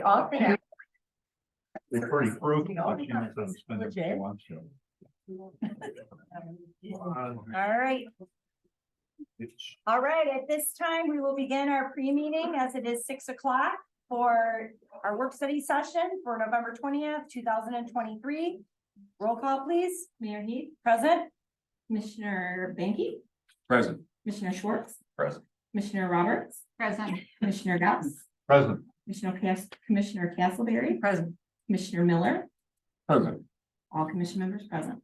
Okay. They're pretty fruity, but she doesn't spend it if she wants to. All right. All right, at this time, we will begin our pre-meeting as it is 6 o'clock for our work study session for November 20th, 2023. Roll call, please. Mayor Heath, Present. Commissioner Banky, Present. Commissioner Schwartz, Present. Commissioner Roberts, Present. Commissioner Gauss, Present. Commissioner Castleberry, Present. Commissioner Miller, Present. all commission members present.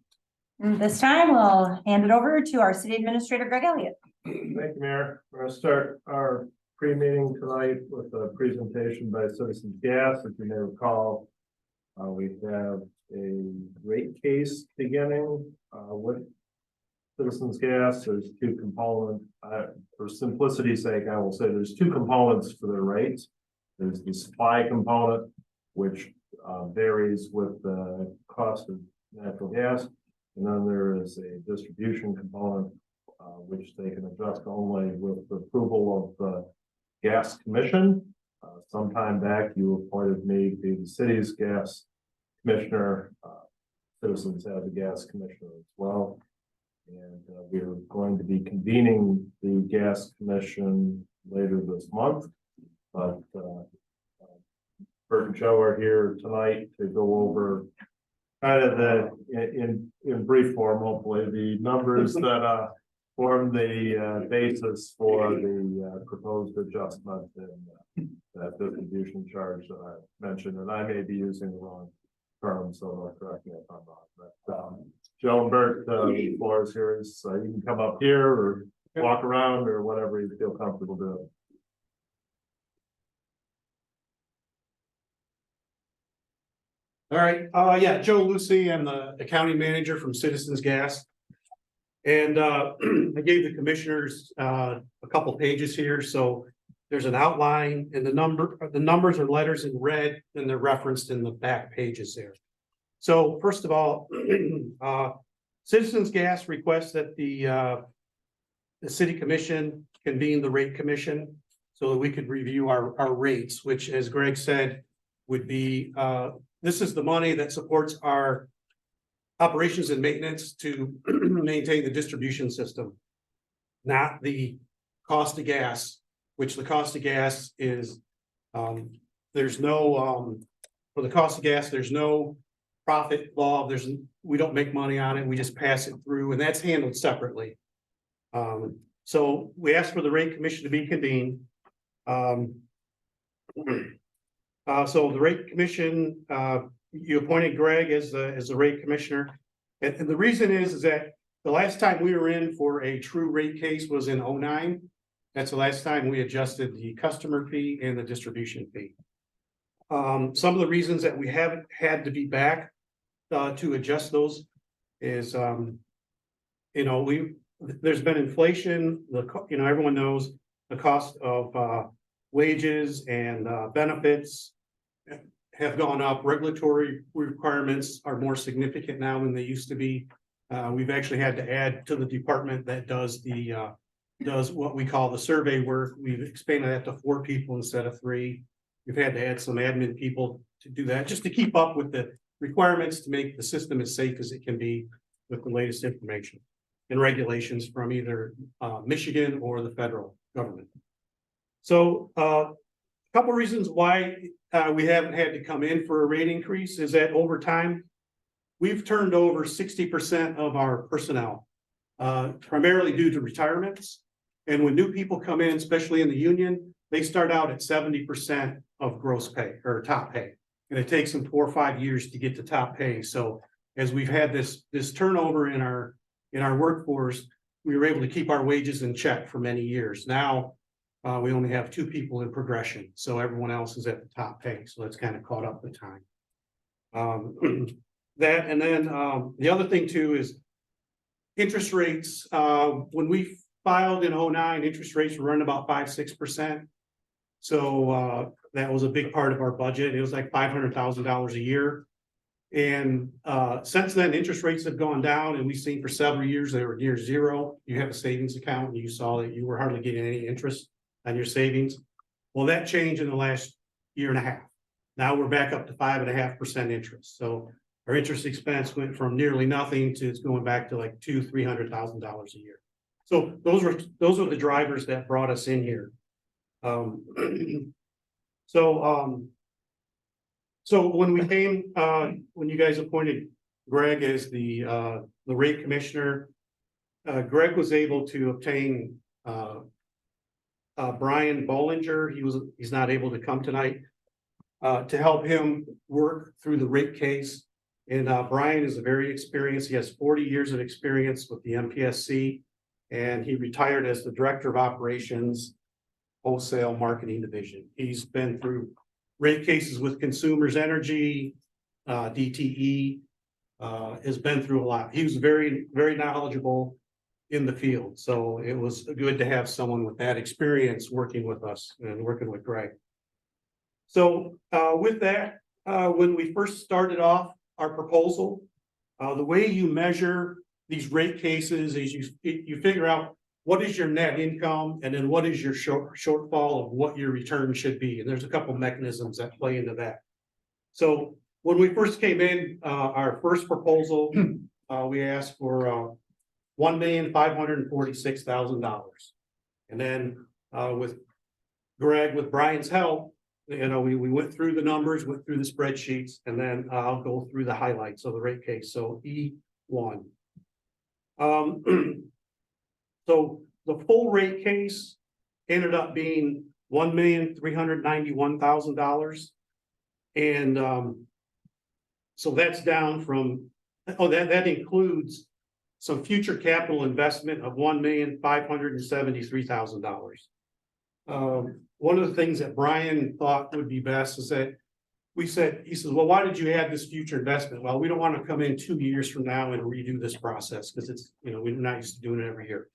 This time, we'll hand it over to our city administrator, Greg Elliott. Thank you, Mayor. We're going to start our pre-meeting tonight with a presentation by Citizens Gas. If you may recall, we have a rate case beginning with Citizens Gas. There's two components. For simplicity's sake, I will say there's two components for the rates. There's the supply component, which varies with the cost of natural gas. And then there is a distribution component, which they can adjust only with the approval of the gas commission. Sometime back, you appointed me to be the city's gas commissioner. Citizens have a gas commissioner as well. And we're going to be convening the gas commission later this month. But Bert and Joe are here tonight to go over kind of the, in brief form, hopefully, the numbers that form the basis for the proposed adjustment in that distribution charge that I mentioned, and I may be using the wrong term, so don't correct me if I'm wrong. But Joe and Bert, the floor is yours, so you can come up here or walk around or whatever you feel comfortable doing. All right, yeah, Joe Lucy, I'm the county manager from Citizens Gas. And I gave the commissioners a couple pages here, so there's an outline and the numbers are letters in red and they're referenced in the back pages there. So first of all, Citizens Gas requests that the city commission convene the rate commission so that we could review our rates, which, as Greg said, would be this is the money that supports our operations and maintenance to maintain the distribution system, not the cost of gas, which the cost of gas is, there's no, for the cost of gas, there's no profit involved. We don't make money on it. We just pass it through, and that's handled separately. So we asked for the rate commission to be convened. So the rate commission, you appointed Greg as the rate commissioner. And the reason is that the last time we were in for a true rate case was in 2009. That's the last time we adjusted the customer fee and the distribution fee. Some of the reasons that we haven't had to be back to adjust those is, there's been inflation. Everyone knows the cost of wages and benefits have gone up. Regulatory requirements are more significant now than they used to be. We've actually had to add to the department that does what we call the survey work. We've expanded that to 4 people instead of 3. We've had to add some admin people to do that, just to keep up with the requirements to make the system as safe as it can be with the latest information and regulations from either Michigan or the federal government. So a couple reasons why we haven't had to come in for a rate increase is that over time, we've turned over 60% of our personnel, primarily due to retirements. And when new people come in, especially in the union, they start out at 70% of gross pay or top pay. And it takes them 4 or 5 years to get to top pay. So as we've had this turnover in our workforce, we were able to keep our wages in check for many years. Now, we only have 2 people in progression, so everyone else is at the top pay. So that's kind of caught up with time. That, and then the other thing too is interest rates. When we filed in 2009, interest rates were running about 5-6%. So that was a big part of our budget. It was like $500,000 a year. And since then, interest rates have gone down, and we've seen for several years they were near zero. You have a savings account, and you saw that you were hardly getting any interest on your savings. Well, that changed in the last year and a half. Now we're back up to 5.5% interest. So our interest expense went from nearly nothing to it's going back to like $300,000 a year. So those were the drivers that brought us in here. So when we came, when you guys appointed Greg as the rate commissioner, Greg was able to obtain Brian Bollinger. He's not able to come tonight to help him work through the rate case. And Brian is very experienced. He has 40 years of experience with the MPSC, and he retired as the director of operations, wholesale marketing division. He's been through rate cases with Consumers Energy, DTE, has been through a lot. He was very, very knowledgeable in the field. So it was good to have someone with that experience working with us and working with Greg. So with that, when we first started off our proposal, the way you measure these rate cases is you figure out what is your net income and then what is your shortfall of what your return should be. And there's a couple mechanisms that play into that. So when we first came in, our first proposal, we asked for $1,546,000. And then with Brian's help, we went through the numbers, went through the spreadsheets, and then I'll go through the highlights of the rate case. So E1. So the full rate case ended up being $1,391,000. And so that's down from, that includes some future capital investment of $1,573,000. One of the things that Brian thought would be best is that he says, well, why did you add this future investment? Well, we don't want to come in 2 years from now and redo this process because it's, we're not used to doing it every year.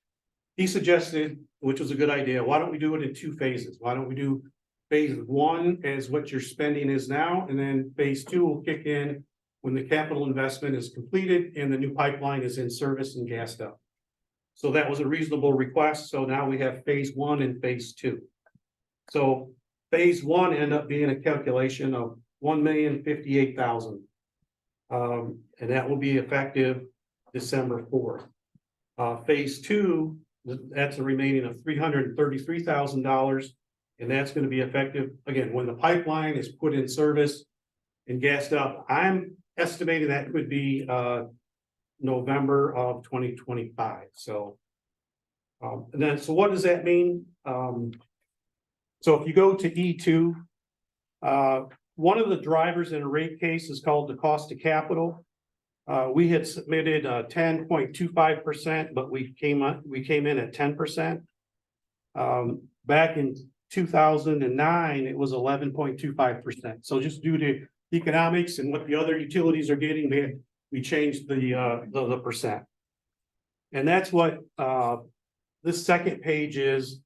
He suggested, which was a good idea, why don't we do it in 2 phases? Why don't we do phase 1 as what your spending is now, and then phase 2 will kick in when the capital investment is completed and the new pipeline is in service and gassed up. So that was a reasonable request. So now we have phase 1 and phase 2. So phase 1 ended up being a calculation of $1,058,000. And that will be effective December 4th. Phase 2, that's a remaining of $333,000. And that's going to be effective, again, when the pipeline is put in service and gassed up. I'm estimating that could be November of 2025. So, and then, so what does that mean? So if you go to E2, one of the drivers in a rate case is called the cost of capital. We had submitted 10.25%, but we came in at 10%. Back in 2009, it was 11.25%. So just due to economics and what the other utilities are getting, we changed the percent. And that's what this second page is.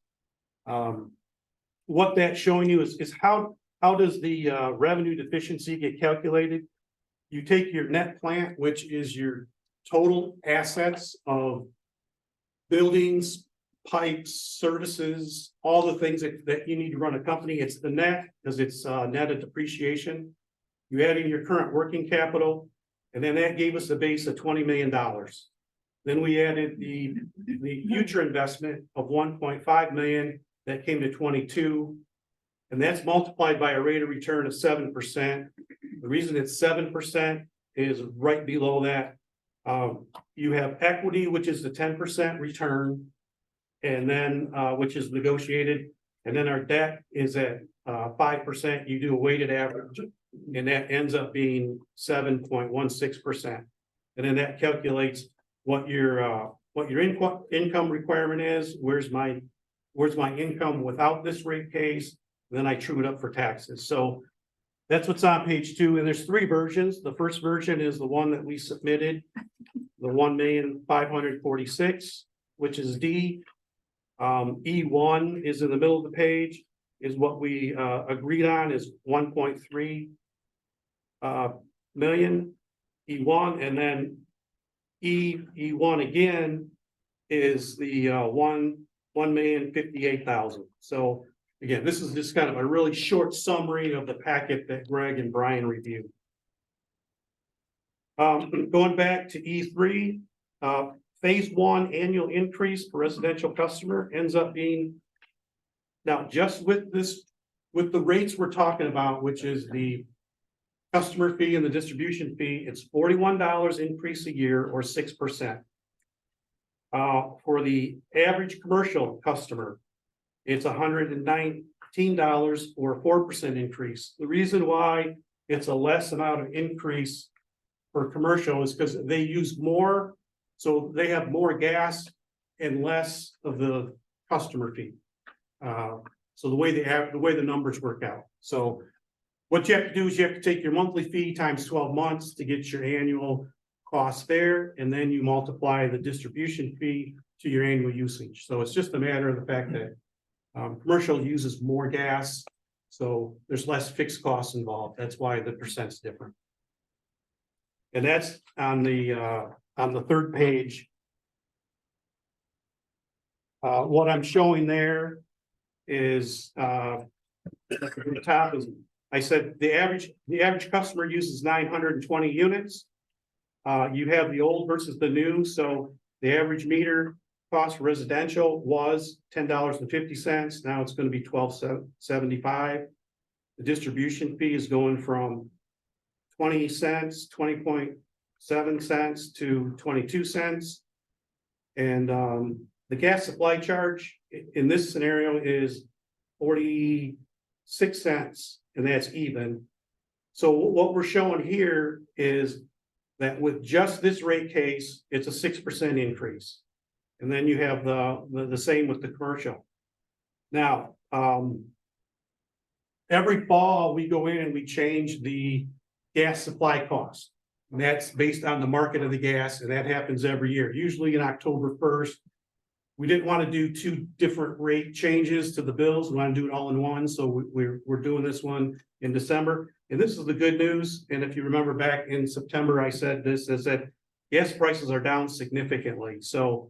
What that's showing you is how does the revenue deficiency get calculated? You take your net plant, which is your total assets of buildings, pipes, services, all the things that you need to run a company. It's the net because it's net of depreciation. You add in your current working capital, and then that gave us a base of $20 million. Then we added the future investment of $1.5 million. That came to 22, and that's multiplied by a rate of return of 7%. The reason it's 7% is right below that. You have equity, which is the 10% return, and then which is negotiated, and then our debt is at 5%. You do a weighted average, and that ends up being 7.16%. And then that calculates what your income requirement is. Where's my income without this rate case? And then I true it up for taxes. So that's what's on page 2. And there's 3 versions. The first version is the one that we submitted, the 1,546,000, which is D. E1 is in the middle of the page, is what we agreed on is 1.3 million E1, and then E1 again is the 1,058,000. So Again, this is just kind of a really short summary of the packet that Greg and Brian reviewed. Going back to E3, phase one annual increase for residential customer ends up being. Now, just with this, with the rates we're talking about, which is the customer fee and the distribution fee, it's $41 increase a year or 6%. For the average commercial customer, it's $119 or 4% increase. The reason why it's a less amount of increase for commercial is because they use more, so they have more gas and less of the customer fee. So the way the numbers work out. So what you have to do is you have to take your monthly fee times 12 months to get your annual cost there, and then you multiply the distribution fee to your annual usage. So it's just a matter of the fact that commercial uses more gas, so there's less fixed costs involved. That's why the percent's different. And that's on the third page. What I'm showing there is at the top is, I said the average customer uses 920 units. You have the old versus the new, so the average meter cost for residential was $10.50. Now it's going to be $12.75. The distribution fee is going from 20 cents, 20.7 cents to 22 cents. And the gas supply charge in this scenario is 46 cents, and that's even. So what we're showing here is that with just this rate case, it's a 6% increase. And then you have the same with the commercial. Now, every fall we go in and we change the gas supply cost. And that's based on the market of the gas, and that happens every year, usually in October 1st. We didn't want to do two different rate changes to the bills. We want to do it all in one. So we're doing this one in December. And this is the good news. And if you remember back in September, I said this, is that gas prices are down significantly. So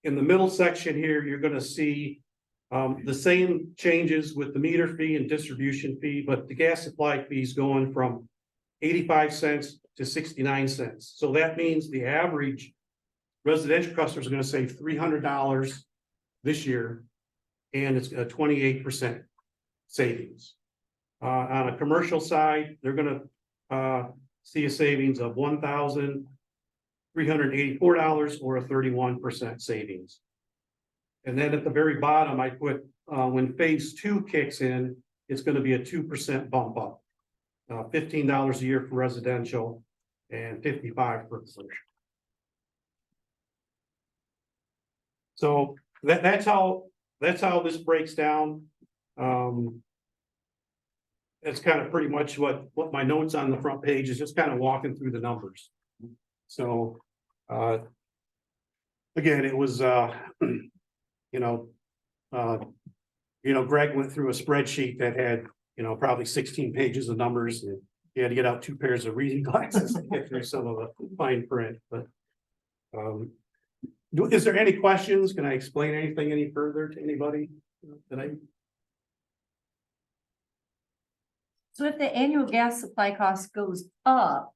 in the middle section here, you're going to see the same changes with the meter fee and distribution fee, but the gas supply fee is going from 85 cents to 69 cents. So that means the average residential customers are going to save $300 this year, and it's a 28% savings. On a commercial side, they're going to see a savings of $1,384 or a 31% savings. And then at the very bottom, I put when phase two kicks in, it's going to be a 2% bump up, $15 a year for residential and $55 for commercial. So that's how this breaks down. That's kind of pretty much what my notes on the front page is, just kind of walking through the numbers. So again, it was Greg went through a spreadsheet that had probably 16 pages of numbers, and he had to get out 2 pairs of reading glasses to get through some of the fine print. But is there any questions? Can I explain anything any further to anybody today? So if the annual gas supply cost goes up,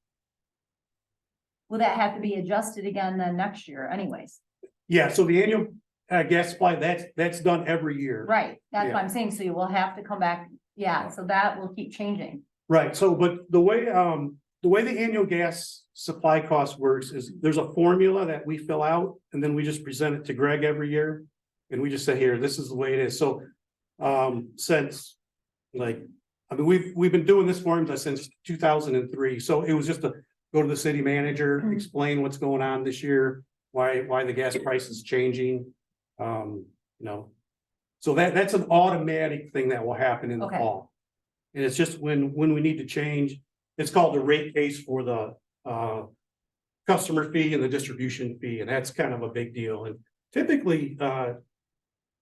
will that have to be adjusted again then next year anyways? Yeah, so the annual gas supply, that's done every year. Right, that's what Yeah. I'm saying, so you will have to come back, yeah, so that will keep changing. Right, so but the way the annual gas supply cost works is there's a formula that we fill out, and then we just present it to Greg every year. And we just say, here, this is the way it is. So since we've been doing this formula since 2003. So it was just to go to the city manager, explain what's going on this year, why the gas price is changing. So that's an automatic thing that will happen in the fall. And it's just when we need to change, it's called the rate case for the customer fee and the distribution fee, and that's kind of a big deal. And typically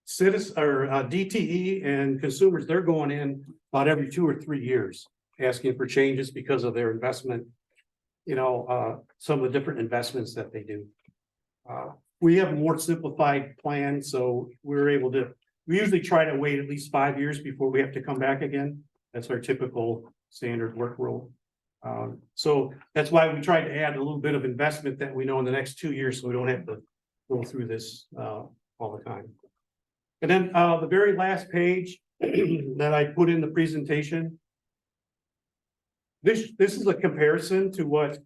citizens or DTE and consumers, they're going in about every 2 or 3 years asking for changes because of their investment, some of the different investments that they do. We have a more simplified plan, so we're able to we usually try to wait at least 5 years before we have to come back again. That's our typical standard work rule. So that's why we tried to add a little bit of investment that we know in the next 2 years, so we don't have to go through this all the time. And then the very last page that I put in the presentation. This is a comparison to what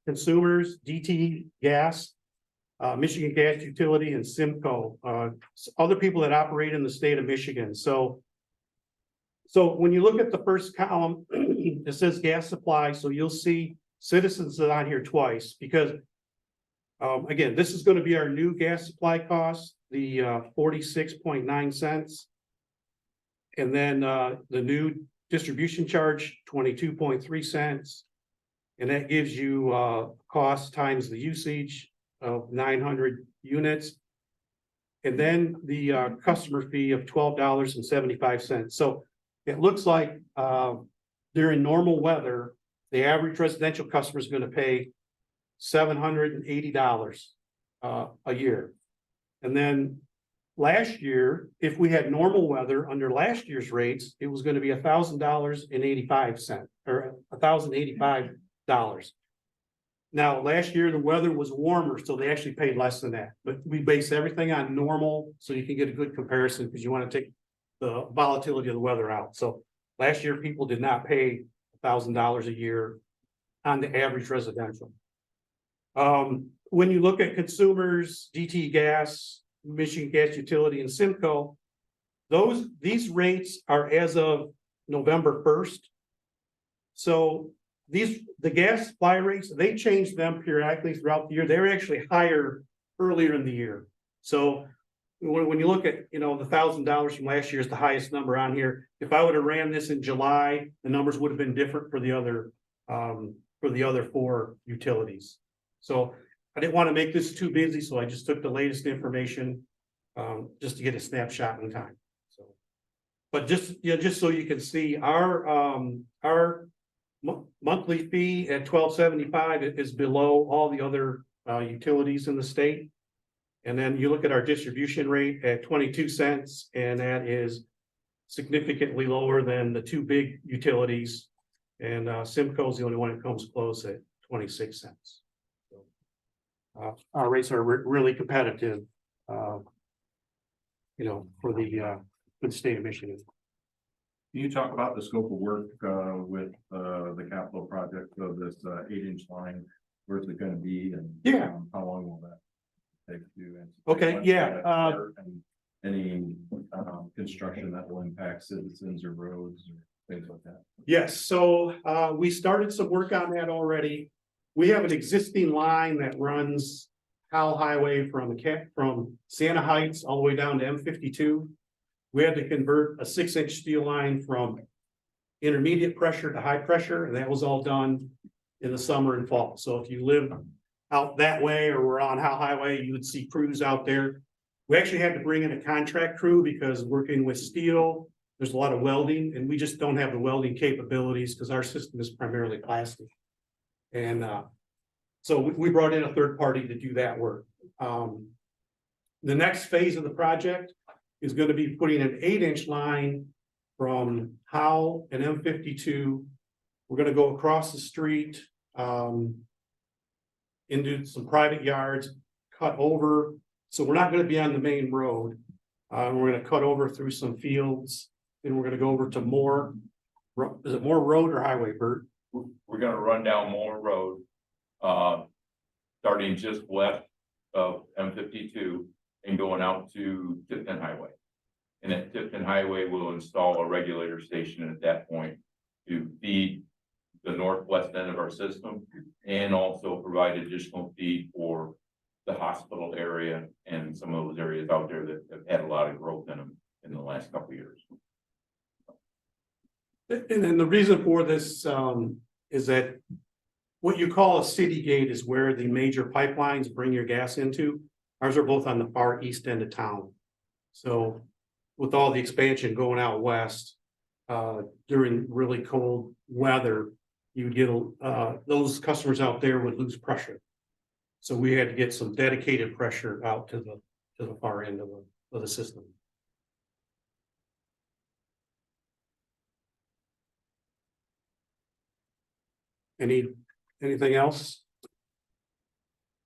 consumers, DT Gas, Michigan Gas Utility, and Simcoe, other people that operate in the state of Michigan. So when you look at the first column, it says gas supply. So you'll see Citizens is on here twice because, again, this is going to be our new gas supply cost, the 46.9 cents. And then the new distribution charge, 22.3 cents. And that gives you cost times the usage of 900 units. And then the customer fee of $12.75. So it looks like during normal weather, the average residential customer is going to pay $780 a year. And then last year, if we had normal weather under last year's rates, it was going to be $1,000.85 or $1,085. Now, last year, the weather was warmer, so they actually paid less than that. But we base everything on normal, so you can get a good comparison because you want to take the volatility of the weather out. So last year, people did not pay $1,000 a year on the average residential. When you look at consumers, DT Gas, Michigan Gas Utility, and Simcoe, these rates are as of November 1st. So the gas supply rates, they change them periodically throughout the year. They're actually higher earlier in the year. So when you look at, the $1,000 from last year is the highest number on here. If I would have ran this in July, the numbers would have been different for the other four utilities. So I didn't want to make this too busy, so I just took the latest information just to get a snapshot in time. So, but just so you can see our monthly fee at $12.75 is below all the other utilities in the state. And then you look at our distribution rate at 22 cents, and that is significantly lower than the two big utilities. And Simcoe is the only one that comes close at 26 cents. So, our rates are really competitive, for the state of Michigan. Can you talk about the scope of work with the capital project of this 8-inch line? Where's it going to be, and how long will that take to? Okay, yeah. And any construction that will impact citizens or roads or things like that. Yes, so we started some work on that already. We have an existing line that runs Howell Highway from Santa Heights all the way down to M52. We had to convert a 6-inch steel line from intermediate pressure to high pressure, and that was all done in the summer and fall. So if you live out that way or we're on Howell Highway, you would see crews out there. We actually had to bring in a contract crew because working with steel, there's a lot of welding, and we just don't have the welding capabilities because our system is primarily plastic. And so we brought in a third party to do that work. The next phase of the project is going to be putting an 8-inch line from Howell and M52. We're going to go across the street into some private yards, cut over. So we're not going to be on the main road. We're going to cut over through some fields, and we're going to go over to Moore. Is it Moore Road or Highway, Bert? We're going to run down Moore Road, starting just west of M52 and going out to Tipton Highway. And at Tipton Highway, we'll install a regulator station at that point to feed the northwest end of our system and also provide additional feed for the hospital area and some of those areas out there that have had a lot of growth in them in the last couple of years. And then the reason for this is that what you call a city gate is where the major pipelines bring your gas into. Ours are both on the far east end of town. So with all the expansion going out west during really cold weather, you would get those customers out there would lose pressure. So we had to get some dedicated pressure out to the far end of the system. Anything else?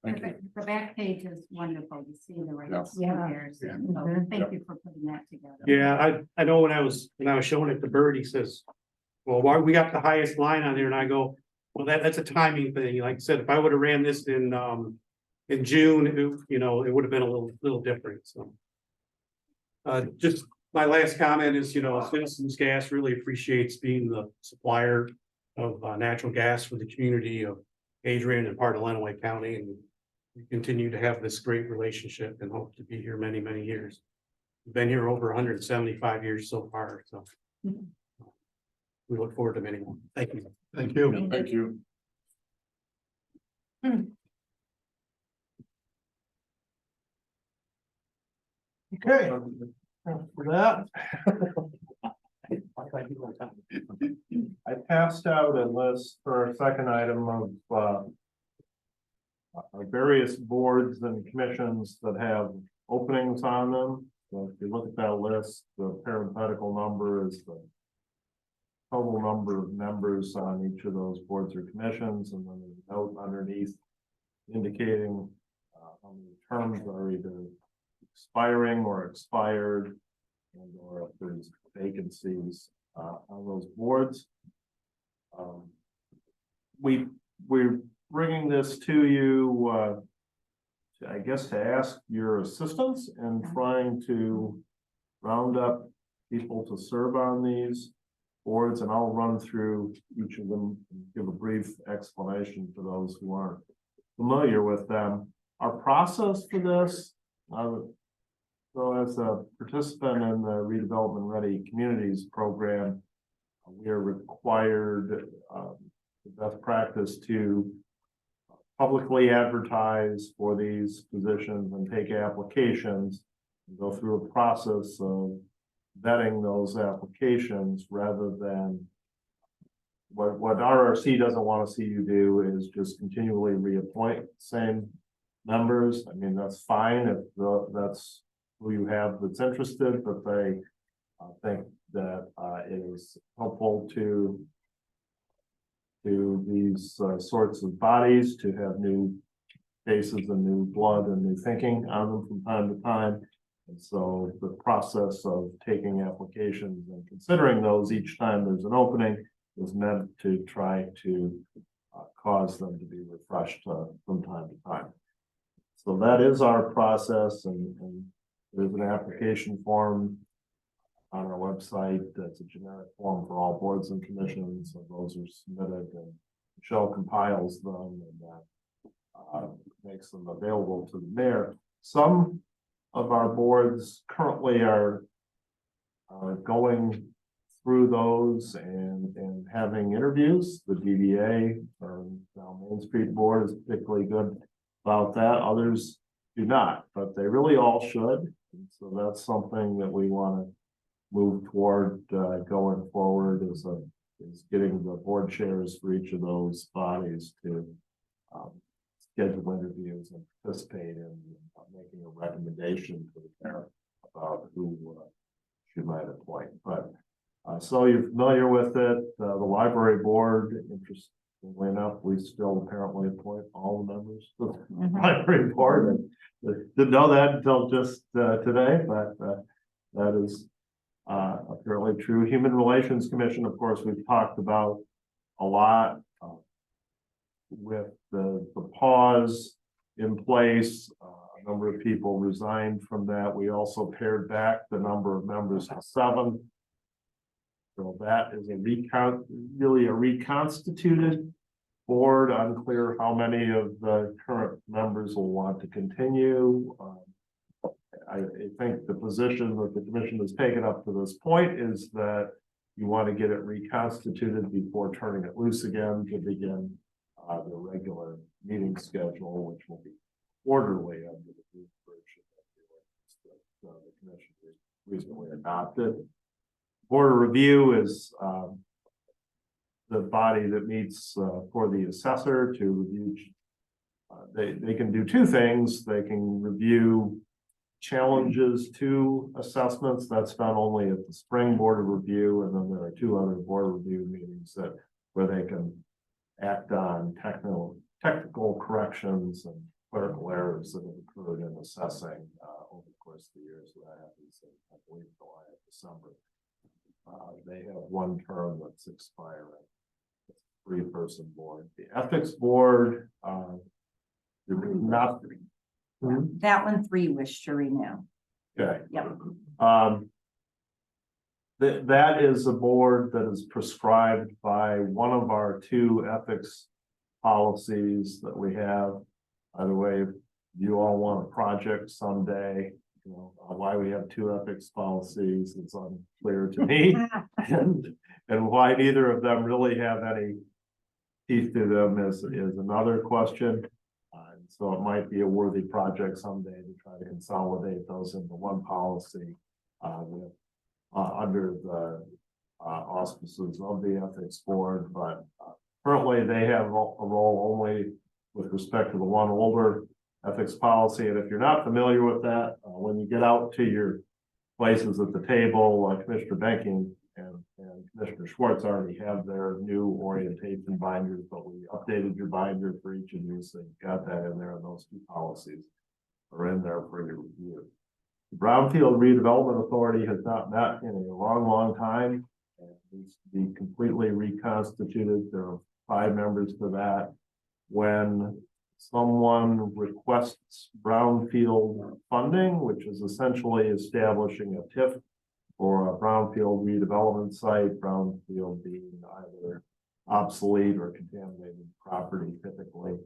Thank you. The back page is wonderful to see the rates Yeah. comparison. So Mhm. thank you for putting that together. Yeah, I know when I was showing it to Bert, he says, well, why we got the highest line on there? And I go, well, that's a timing thing. Like I said, if I would have ran this in June, it would have been a little different, so. Just my last comment is, Citizens Gas really appreciates being the supplier of natural gas for the community of Adrian and part of Lenawee County, and we continue to have this great relationship and hope to be here many, many years. We've been here over 175 years so far, so. We look forward to many more. Thank you. Thank you. Thank you. Okay. For that, I passed out a list for a second item of various boards and commissions that have openings on them. So if you look at that list, the parenthetical number is the total number of members on each of those boards or commissions, and then there's a note underneath indicating how many terms are either expiring or expired, and or if there's vacancies on those boards. We're bringing this to you, I guess, to ask your assistance in trying to round up people to serve on these boards, and I'll run through each of them and give a brief explanation for those who aren't familiar with them. Our process for this, so as a participant in the Redevelopment Ready Communities program, we are required, the best practice to publicly advertise for these positions and take applications, and go through a process of vetting those applications rather than what RRC doesn't want to see you do is just continually reappoint same members. I mean, that's fine if that's who you have that's interested, but they think that it is helpful to these sorts of bodies to have new faces and new blood and new thinking on them from time to time. And so the process of taking applications and considering those each time there's an opening is meant to try to cause them to be refreshed from time to time. So that is our process, and there's an application form on our website. That's a generic form for all boards and commissions, and those are submitted, and Michelle compiles them and that makes them available to the mayor. Some of our boards currently are going through those and having interviews. The DDA or now Main Street Board is particularly good about that. Others do not, but they really all should. And so that's something that we want to move toward going forward is getting the board chairs for each of those bodies to schedule interviews and participate in making a recommendation to the mayor about who she might appoint. But so you're familiar with it. The library board, interestingly enough, we still apparently appoint all the members of the library board. And didn't know that until just today, but that is apparently true. Human Relations Commission, of course, we've talked about a lot with the pause in place. A number of people resigned from that. We also pared back the number of members to 7. So that is really a reconstituted board. Unclear how many of the current members will want to continue. I think the position that the commission has taken up to this point is that you want to get it reconstituted before turning it loose again to begin the regular meeting schedule, which will be orderly under the new version that the commission recently adopted. Board of Review is the body that meets for the assessor to review. They can do 2 things. They can review challenges to assessments. That's done only at the spring Board of Review, and then there are 2 other Board of Review meetings where they can act on technical corrections and clerical errors that have occurred in assessing, over the course of the years that I have these, I believe, July and December. They have one term that's expiring. It's a 3-person board. The ethics board, not. That one, 3 wish to renew. Okay. Yep. That is a board that is prescribed by one of our 2 ethics policies that we have. By the way, if you all want a project someday, you know, why we have 2 ethics policies is unclear to me. And why neither of them really have any teeth to them is another question. So it might be a worthy project someday to try to consolidate those into one policy under the auspices of the ethics board. But currently they have a role only with respect to the one older ethics policy. And if you're not familiar with that, when you get out to your places at the table, Commissioner Benking and Commissioner Schwartz already have their new orientation binders, but we updated your binder for each of you, so you've got that in there, and those 2 policies are in there for your review. The Brownfield Redevelopment Authority has not met in a long time, and needs to be completely reconstituted. There are 5 members to that. When someone requests brownfield funding, which is essentially establishing a TIF for a brownfield redevelopment site, brownfield being either obsolete or contaminated property typically.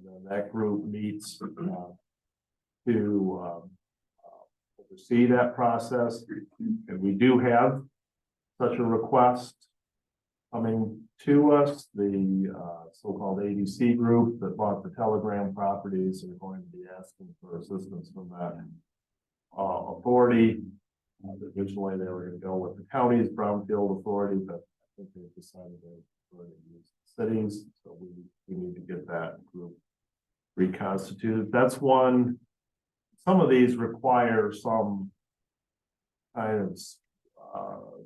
Then that group meets to oversee that process. And we do have such a request coming to us. The so-called ADC group that bought the Telegram properties are going to be asking for assistance from that authority. Originally, they were going to go with the county's brownfield authority, but I think they've decided they're going to use the cities. So we need to get that group reconstituted. That's one. Some of these require some kind of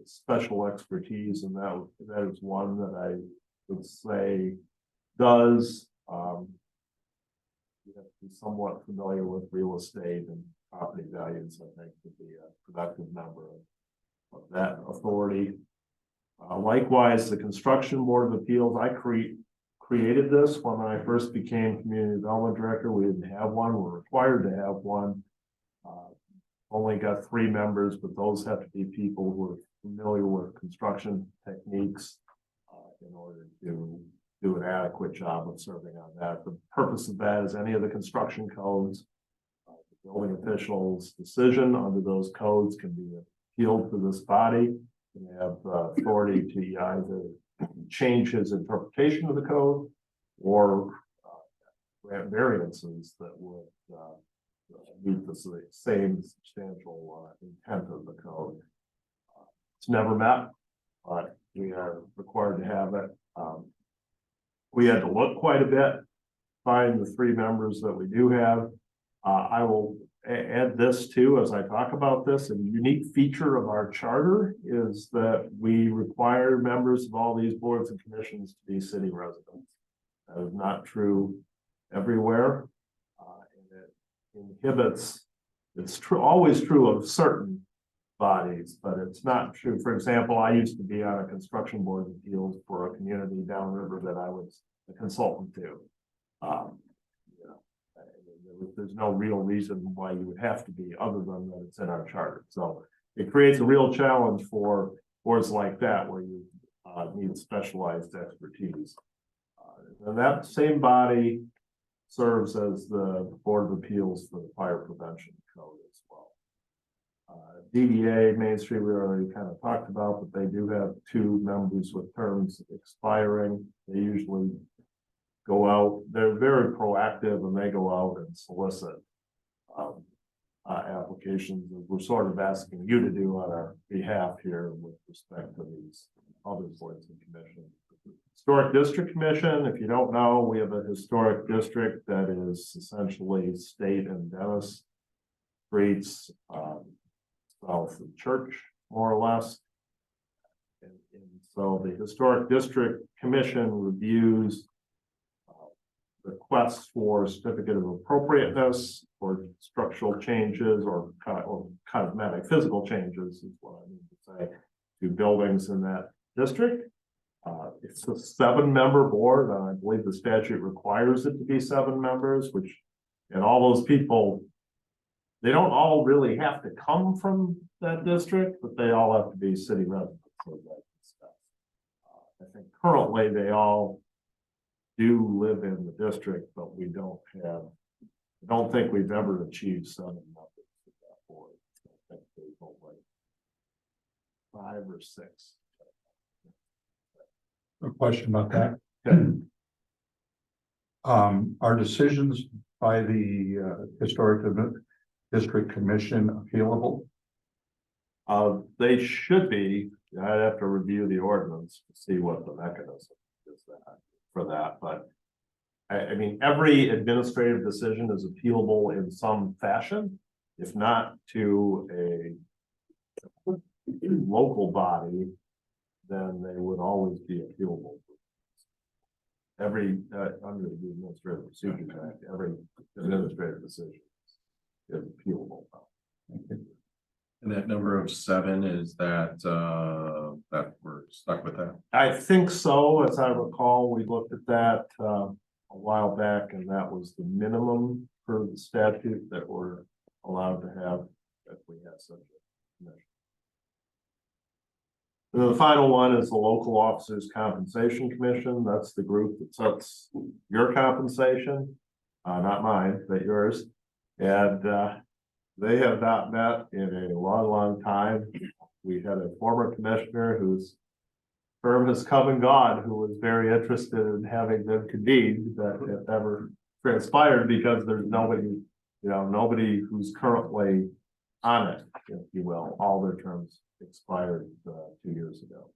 special expertise, and that is one that I would say does. You have to be somewhat familiar with real estate and property values, I think, to be a productive member of that authority. Likewise, the Construction Board of Appeals, I created this when I first became Community Development Director. We didn't have one. We're required to have one. Only got 3 members, but those have to be people who are familiar with construction techniques in order to do an adequate job of serving on that. The purpose of that is any of the construction codes, the building official's decision under those codes can be appealed to this body. And they have authority to either change his interpretation of the code or grant variances that would meet the same substantial intent of the code. It's never met, but we are required to have it. We had to look quite a bit, find the 3 members that we do have. I will add this too, as I talk about this. A unique feature of our charter is that we require members of all these boards and commissions to be city residents. That is not true everywhere. And it inhibits, it's always true of certain bodies, but it's not true. For example, I used to be on a construction board of appeals for a community downriver that I was a consultant to. There's no real reason why you would have to be, other than that it's in our charter. So it creates a real challenge for boards like that, where you need specialized expertise. And that same body serves as the Board of Appeals for the Fire Prevention Code as well. DDA, Main Street, we already kind of talked about, but they do have 2 members with terms expiring. They usually go out, they're very proactive, and they go out and solicit applications that we're sort of asking you to do on our behalf here with respect to these other boards and commissions. Historic District Commission, if you don't know, we have a historic district that is essentially State and Dennis streets south of Church, more or less. And so the Historic District Commission reviews requests for certificate of appropriateness or structural changes or cosmetic physical changes is what I mean to say to buildings in that district. It's a 7-member board. I believe the statute requires it to be 7 members, which, and all those people, they don't all really have to come from that district, but they all have to be city residents. I think currently they all do live in the district, but we don't have, I don't think we've ever achieved 7 members with that board. I think there's only 5 or 6. A question about that. Okay. Are decisions by the Historic District Commission appealable? They should be. I'd have to review the ordinance to see what the mechanism is for that, but I mean, every administrative decision is appealable in some fashion, if not to a local body, then they would always be appealable. Every, under the Administrative Procedures Act, every administrative decision is appealable. And that number of 7 is that, that we're stuck with that? I think so, as I recall, we looked at that, a while back, and that was the minimum for the statute that we're allowed to have if we have such a commission. And then the final one is the Local Officers Compensation Commission. That's the group that sets your compensation, not mine, but yours. And they have not met in a long, long time. We had a former commissioner whose term has come and gone, who was very interested in having them convened, but it never transpired because there's nobody, nobody who's currently on it, if you will. All their terms expired 2 years ago.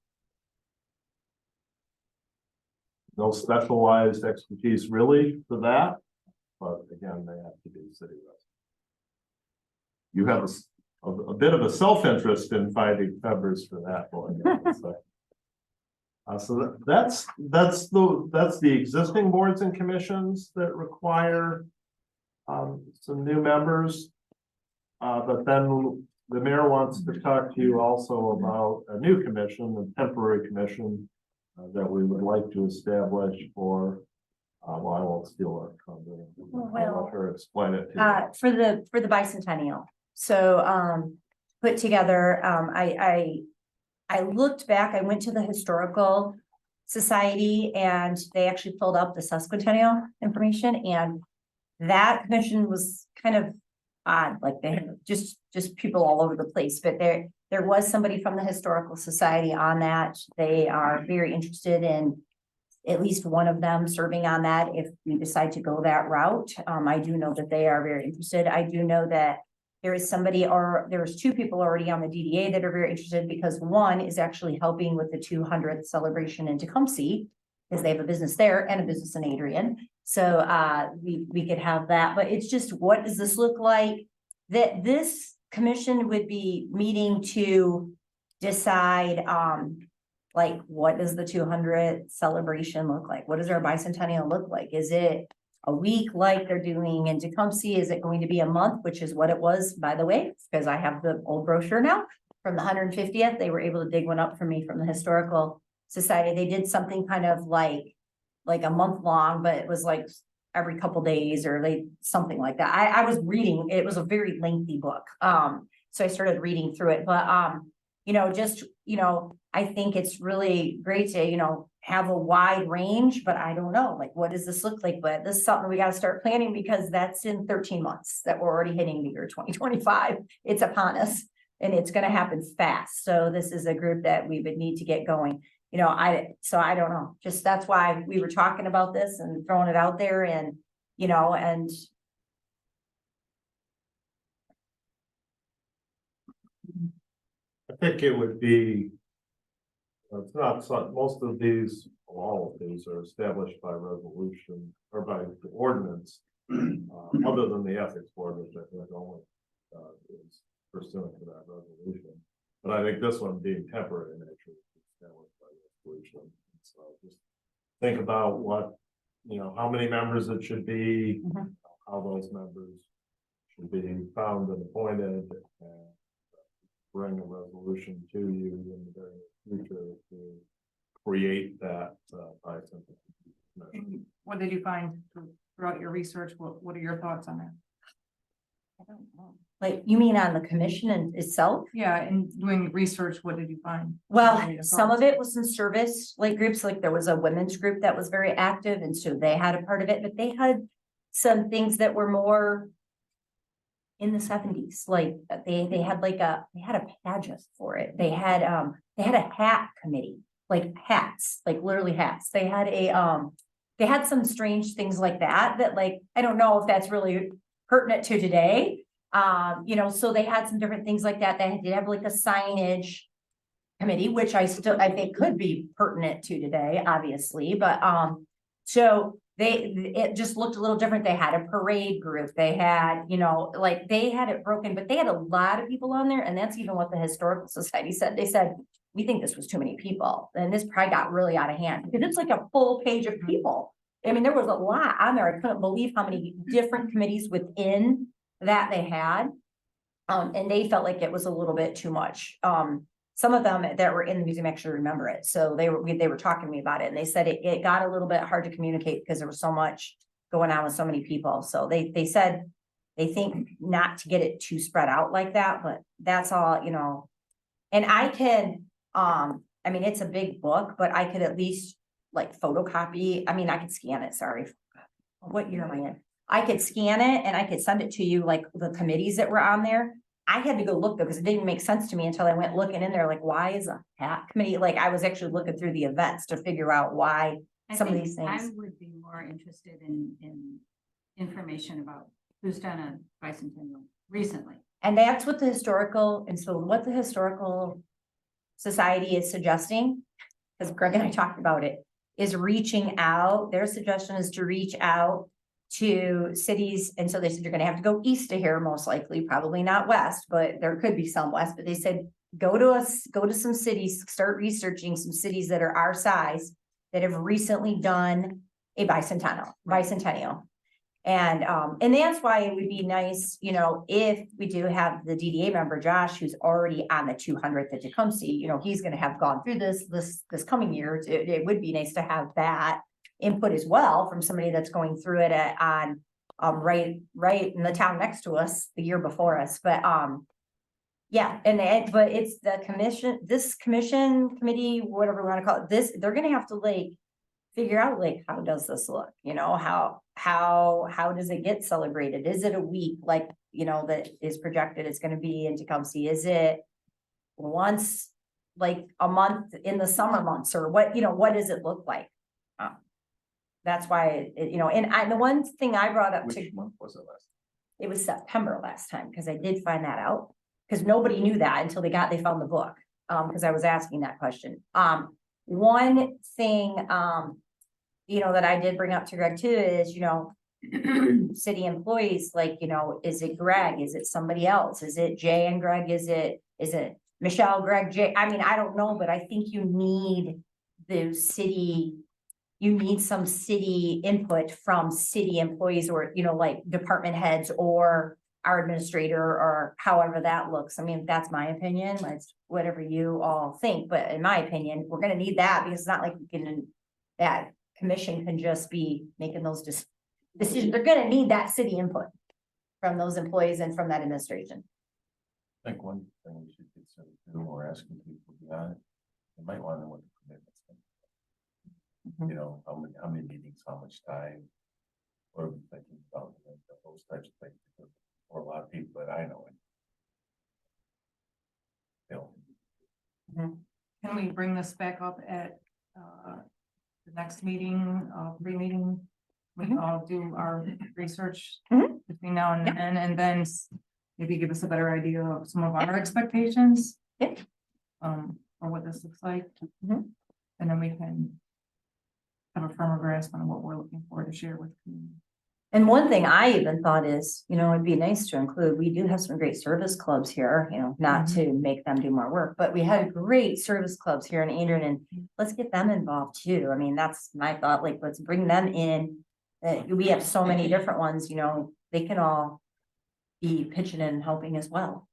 No specialized expertise really for that, but again, they have to be city residents. You have a bit of a self-interest in finding members for that board. So that's the existing boards and commissions that require some new members. But then the mayor wants to talk to you also about a new commission, a temporary commission that we would like to establish for. Well, I won't steal our thunder. I'll let her explain it to you. For the bicentennial. So put together, I looked back, I went to the Historical Society and they actually pulled up the sesquicentennial information, and that commission was kind of odd, like they had just people all over the place, but there was somebody from the Historical Society on that. They are very interested in at least one of them serving on that if we decide to go that route. I do know that they are very interested. I do know that there is somebody, or there's 2 people already on the DDA that are very interested, because one is actually helping with the 200th celebration in Tecumseh, because they have a business there and a business in Adrian. So we could have that, but it's just, what does this look like? That this commission would be meeting to decide, like, what does the 200th celebration look like? What does our bicentennial look like? Is it a week like they're doing in Tecumseh? Is it going to be a month, which is what it was, by the way, because I have the old brochure now from the 150th. They were able to dig one up for me from the Historical Society. They did something kind of like a month long, but it was like every couple days or something like that. I was reading, it was a very lengthy book. So I started reading through it, but I think it's really great to, have a wide range, but I don't know, like, what does this look like? But this is something we got to start planning, because that's in 13 months that we're already hitting the year 2025. It's upon us and it's going to happen fast. So this is a group that we would need to get going. I don't know, just that's why we were talking about this and throwing it out there, and, and I think it would be, it's not, most of these, all of these are established by resolution or by ordinance, other than the ethics board, which I think only is pursuant to that resolution. But I think this one being temporary in nature, So just think about what, how many members it should be, Mhm. how those members should be found and appointed, and bring a resolution to you in the very near future to create that bicentennial commission. What did you find throughout your research? What are your thoughts on that? I don't know. Like, you mean on the commission itself? Yeah, in doing research, what did you find? What Well, are your some of thoughts? it was in service, like groups, like there was a women's group that was very active, and so they had a part of it, but they had some things that were more in the 70s, like they had a pageant for it. They had a hat committee, like hats, like literally hats. They had some strange things like that, like, I don't know if that's really pertinent to today. So they had some different things like that. They did have like a signage committee, which I think could be pertinent to today, obviously, but, so it just looked a little different. They had a parade group. They had, like they had it broken, but they had a lot of people on there. And that's even what the Historical Society said. They said, we think this was too many people. And this probably got really out of hand because it's like a full page of people. I mean, there was a lot on there. I couldn't believe how many different committees within that they had. And they felt like it was a little bit too much. Some of them that were in the museum actually remember it. So they were talking to me about it, and they said it got a little bit hard to communicate because there was so much going on with so many people. So they said they think not to get it too spread out like that, but that's all, and I can, I mean, it's a big book, but I could at least like photocopy. I mean, I could scan it. Sorry. What year am I in? I could scan it and I could send it to you, like the committees that were on there. I had to go look though, because it didn't make sense to me until I went looking in there, like, why is a hat committee? Like, I was actually looking through the events to figure out why some of these I things. would be more interested in information about who's done a bicentennial recently. And that's what what the Historical Society is suggesting, because Greg and I talked about it, is reaching out. Their suggestion is to reach out to cities. And so they said, you're gonna have to go east of here, most likely, probably not west, but there could be some west. But they said, go to some cities, start researching some cities that are our size that have recently done a bicentennial. And that's why it would be nice, if we do have the DDA member, Josh, who's already on the 200th at Tecumseh, he's gonna have gone through this coming year. It would be nice to have that input as well from somebody that's going through it on right in the town next to us the year before us. But yeah, but it's the committee, whatever we want to call it, they're gonna have to like figure out like, how does this look? How does it get celebrated? Is it a week like, that is projected it's gonna be in Tecumseh? Is it once like a month in the summer months, or what does it look like? That's why, and the one thing I brought up Which month was it last? it was September last time, because I did find that out. Because nobody knew that until they found the book, because I was asking that question. One thing, that I did bring up to Greg too is, city employees, like, is it Greg? Is it somebody else? Is it Jay and Greg? Is it Michelle, Greg, Jay? I mean, I don't know, but I think you need some city input from city employees, or, like department heads or our administrator, or however that looks. I mean, that's my opinion. It's whatever you all think, but in my opinion, we're gonna need that, because it's not like that commission can just be making those decisions. They're gonna need that city input from those employees and from that administration. I think one thing we should consider too, when we're asking people beyond it, they might want to know what the commitments are. How many meetings, how much time, what are we thinking about, those types of things, for a lot of people that I know. Can we bring this back up at the next meeting, pre-meeting? We can all do our research Mhm. between now and then, and then maybe give us a better idea of some of our expectations. Yeah. Or what this looks like. Mhm. And then we can have a firmer grasp on what we're looking for to share with the community. And one thing I even thought is, it'd be nice to include, we do have some great service clubs here, not to make them do more work, but we had great service clubs here in Adrian, and let's get them involved too. I mean, that's my thought, like, let's bring them in. We have so many different ones, they can all be pitching in and helping as well.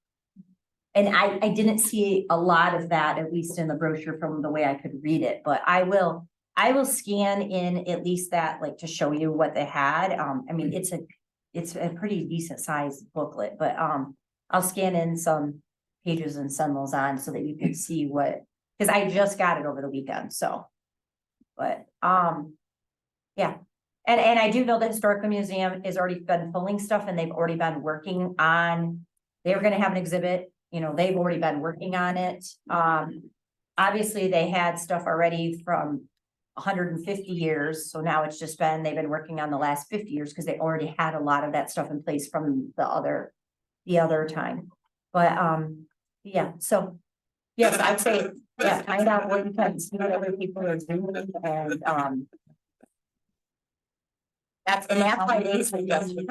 And I didn't see a lot of that, at least in the brochure from the way I could read it, but I will scan in at least that, like, to show you what they had. I mean, it's a pretty decent sized booklet, but, I'll scan in some pages and send those on so that you can see what, because I just got it over the weekend, so. But, yeah. And I do know the Historical Museum has already been pulling stuff, and they've already been working on, they're gonna have an exhibit, they've already been working on it. Obviously, they had stuff already from 150 years, so now it's just they've been working on the last 50 years, because they already had a lot of that stuff in place from the other time. But, yeah, so, yes, I'd say, yeah, find out what you can see, what other people are doing, and, that's why they suggest. Right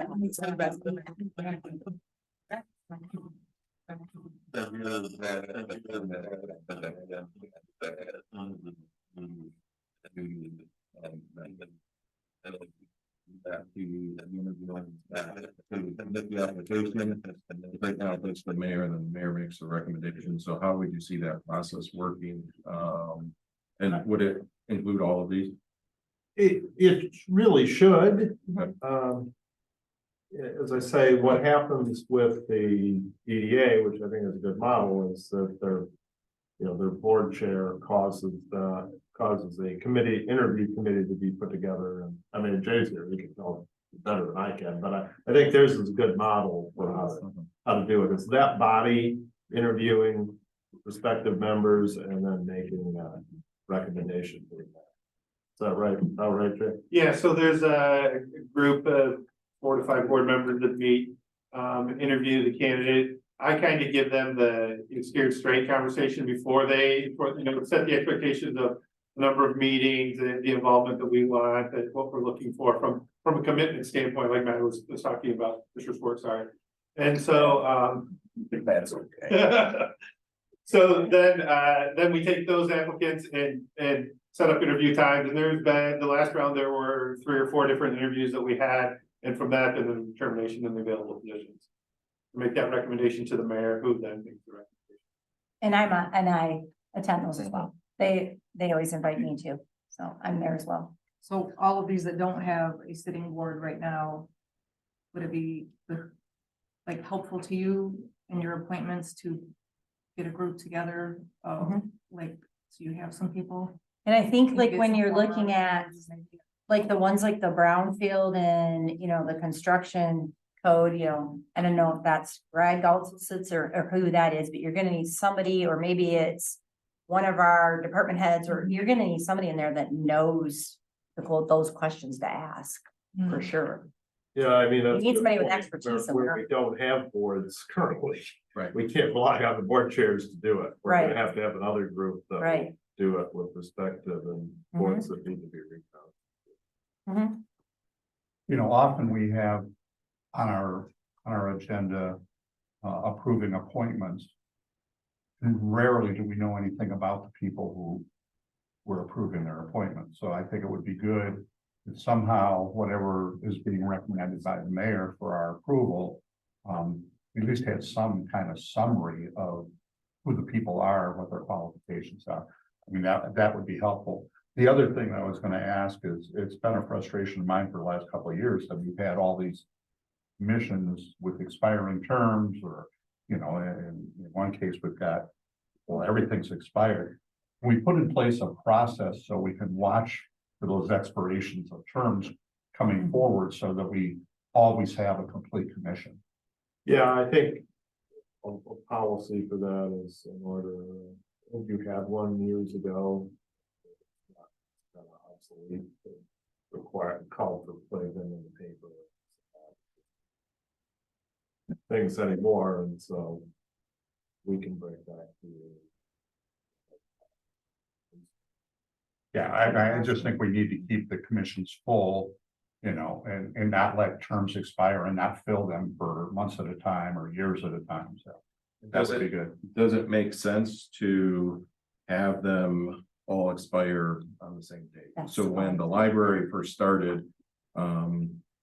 now, it's the mayor, and then the mayor makes the recommendation. So how would you see that process working? And would it include all of these? It really should. As I say, what happens with the EDA, which I think is a good model, is that their board chair causes a interview committee to be put together. And I mean, Jay's here, he can tell better than I can, but I think theirs is a good model for how to do it. It's that body interviewing respective members and then making a recommendation for that. Is that right? All right, Jay? Yeah, so there's a group of 4 to 5 board members that meet, interview the candidate. I kind of give them the scared straight conversation before set the expectations of the number of meetings and the involvement that we want, that what we're looking for from a commitment standpoint, like Matt was talking about, Mr. Schwartz, sorry. And so, That's okay. so then we take those applicants and set up interview times, and there's been, the last round, there were 3 or 4 different interviews that we had, and from that, then the determination in the available positions. Make that recommendation to the mayor, who then makes the recommendation. And I attend those as well. They always invite me to, so I'm there as well. So all of these that don't have a sitting board right now, would it be like helpful to you in your appointments to get a group together? Like, so you have some people. And I think Can like get when some you're form looking of- at like the ones like the brownfield and, the construction code, I don't know if that's Greg also sits or who that is, but you're gonna need somebody, or maybe it's one of our department heads, or you're gonna need somebody in there that knows those questions to ask, for sure. Yeah, I mean, that's. You need the somebody with point, expertise where somewhere. we don't have boards currently. Right. We can't rely on the board chairs to do it. We're Right. gonna have to have another group that will Right. do it with perspective and boards that need to be recounted. Often we have on our agenda, approving appointments. And rarely do we know anything about the people who were approving their appointments. So I think it would be good if somehow whatever is being recommended by the mayor for our approval, at least had some kind of summary of who the people are, what their qualifications are. I mean, that would be helpful. The other thing I was gonna ask is, it's been a frustration of mine for the last couple of years that we've had all these commissions with expiring terms, or, in one case, we've got, well, everything's expired. We put in place a process so we can watch for those expirations of terms coming forward, so that we always have a complete commission. Yeah, I think a policy for that is in order, I think you had one years ago. Obsolete, required, call for putting them in the paper. Things anymore, and so we can break that to you. Yeah, I just think we need to keep the commissions full, You know, and not let terms expire and not fill them for months at a time or years at a time, so. That would be good. Does it make sense to have them all expire on the same date? That's So when fine. the library first started,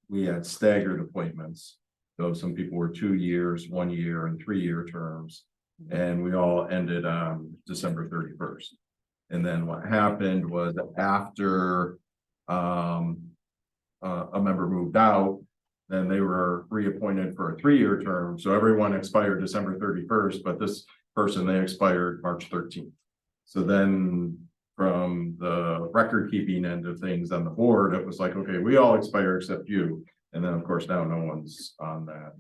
we had staggered appointments. So some people were 2 years, 1 year, and 3 year terms. And we all ended on December 31st. And then what happened was after a member moved out, then they were reappointed for a 3 year term. So everyone expired December 31st, but this person, they expired March 13th. So then from the record keeping end of things on the board, it was like, okay, we all expire except you. And then, of course, now no one's on that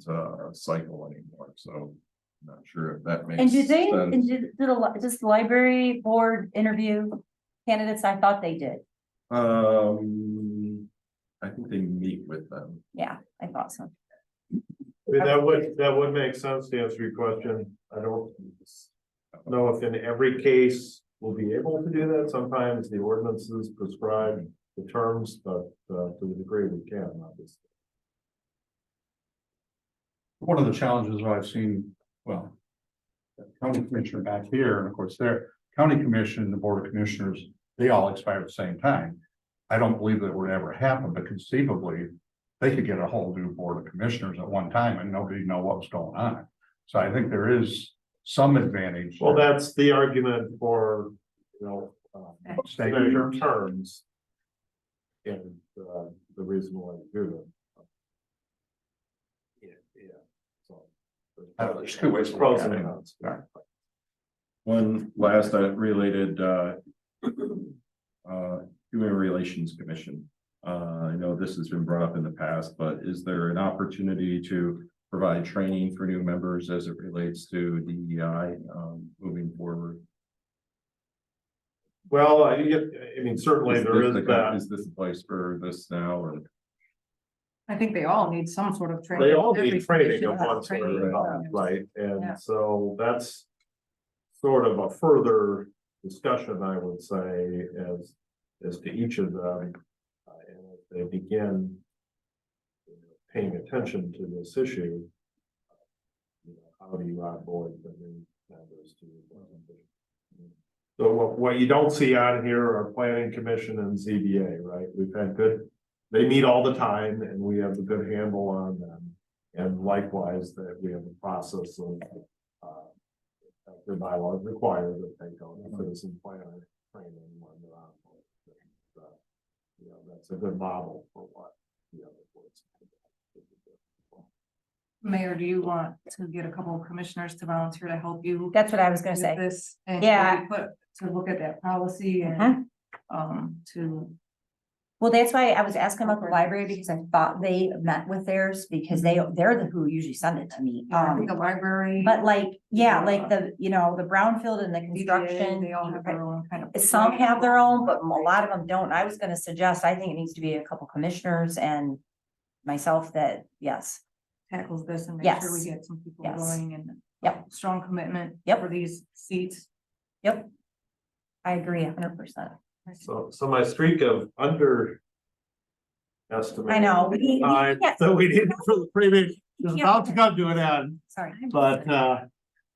cycle anymore. So I'm not sure if that makes And sense. does the library board interview candidates? I thought they did. I think they meet with them. Yeah, I thought so. I mean, that would make sense to answer your question. I don't know if in every case we'll be able to do that. Sometimes the ordinances prescribe the terms, but to the degree we can, obviously. One of the challenges that I've seen, well, the county commissioner back here, and of course, their county commission, the board of commissioners, they all expire at the same time. I don't believe that would ever happen, but conceivably, they could get a whole new board of commissioners at one time and nobody know what was going on. So I think there is some advantage. Well, that's the argument for, you know, staggered terms. And the reason why we do them. Yeah. So. There's two ways to Pros look at and it. cons. Right. One last related Human Relations Commission. I know this has been brought up in the past, but is there an opportunity to provide training for new members as it relates to DEI moving forward? Well, I mean, certainly there is that. Is this a place for this now, or? I think they all need some sort of training. They all Every need training commission of has one sort or training. another, right? Yeah. And so that's sort of a further discussion, I would say, as to each of them. And as they begin paying attention to this issue, how do you onboard the new members to your organization? So what you don't see on here are planning commission and ZBA, right? We've had they meet all the time and we have a good handle on them. And likewise, that we have a process of, their bylaws require that they go to citizen planner training when they're on board. That's a good model for what the other boards. Mayor, do you want to get a couple of commissioners to volunteer to help you? That's what I was gonna with say. This and Yeah. to look at that policy and, to, Well, that's why I was asking about the library because I thought they met with theirs because they're the who usually send it to me. I think the library. But like, yeah, like the brownfield and the DDA, construction. They all have their own kind of. Some have their own, but a lot of them don't. I was gonna suggest, I think it needs to be a couple commissioners and myself that, yes. Tackles this and make Yes. sure we get some people Yes. going and. Yep. Strong commitment. Yep. For these seats. Yep. I agree 100%. So my streak of estimate. I know. Time that we did for the previous is about to come to an end, Sorry. but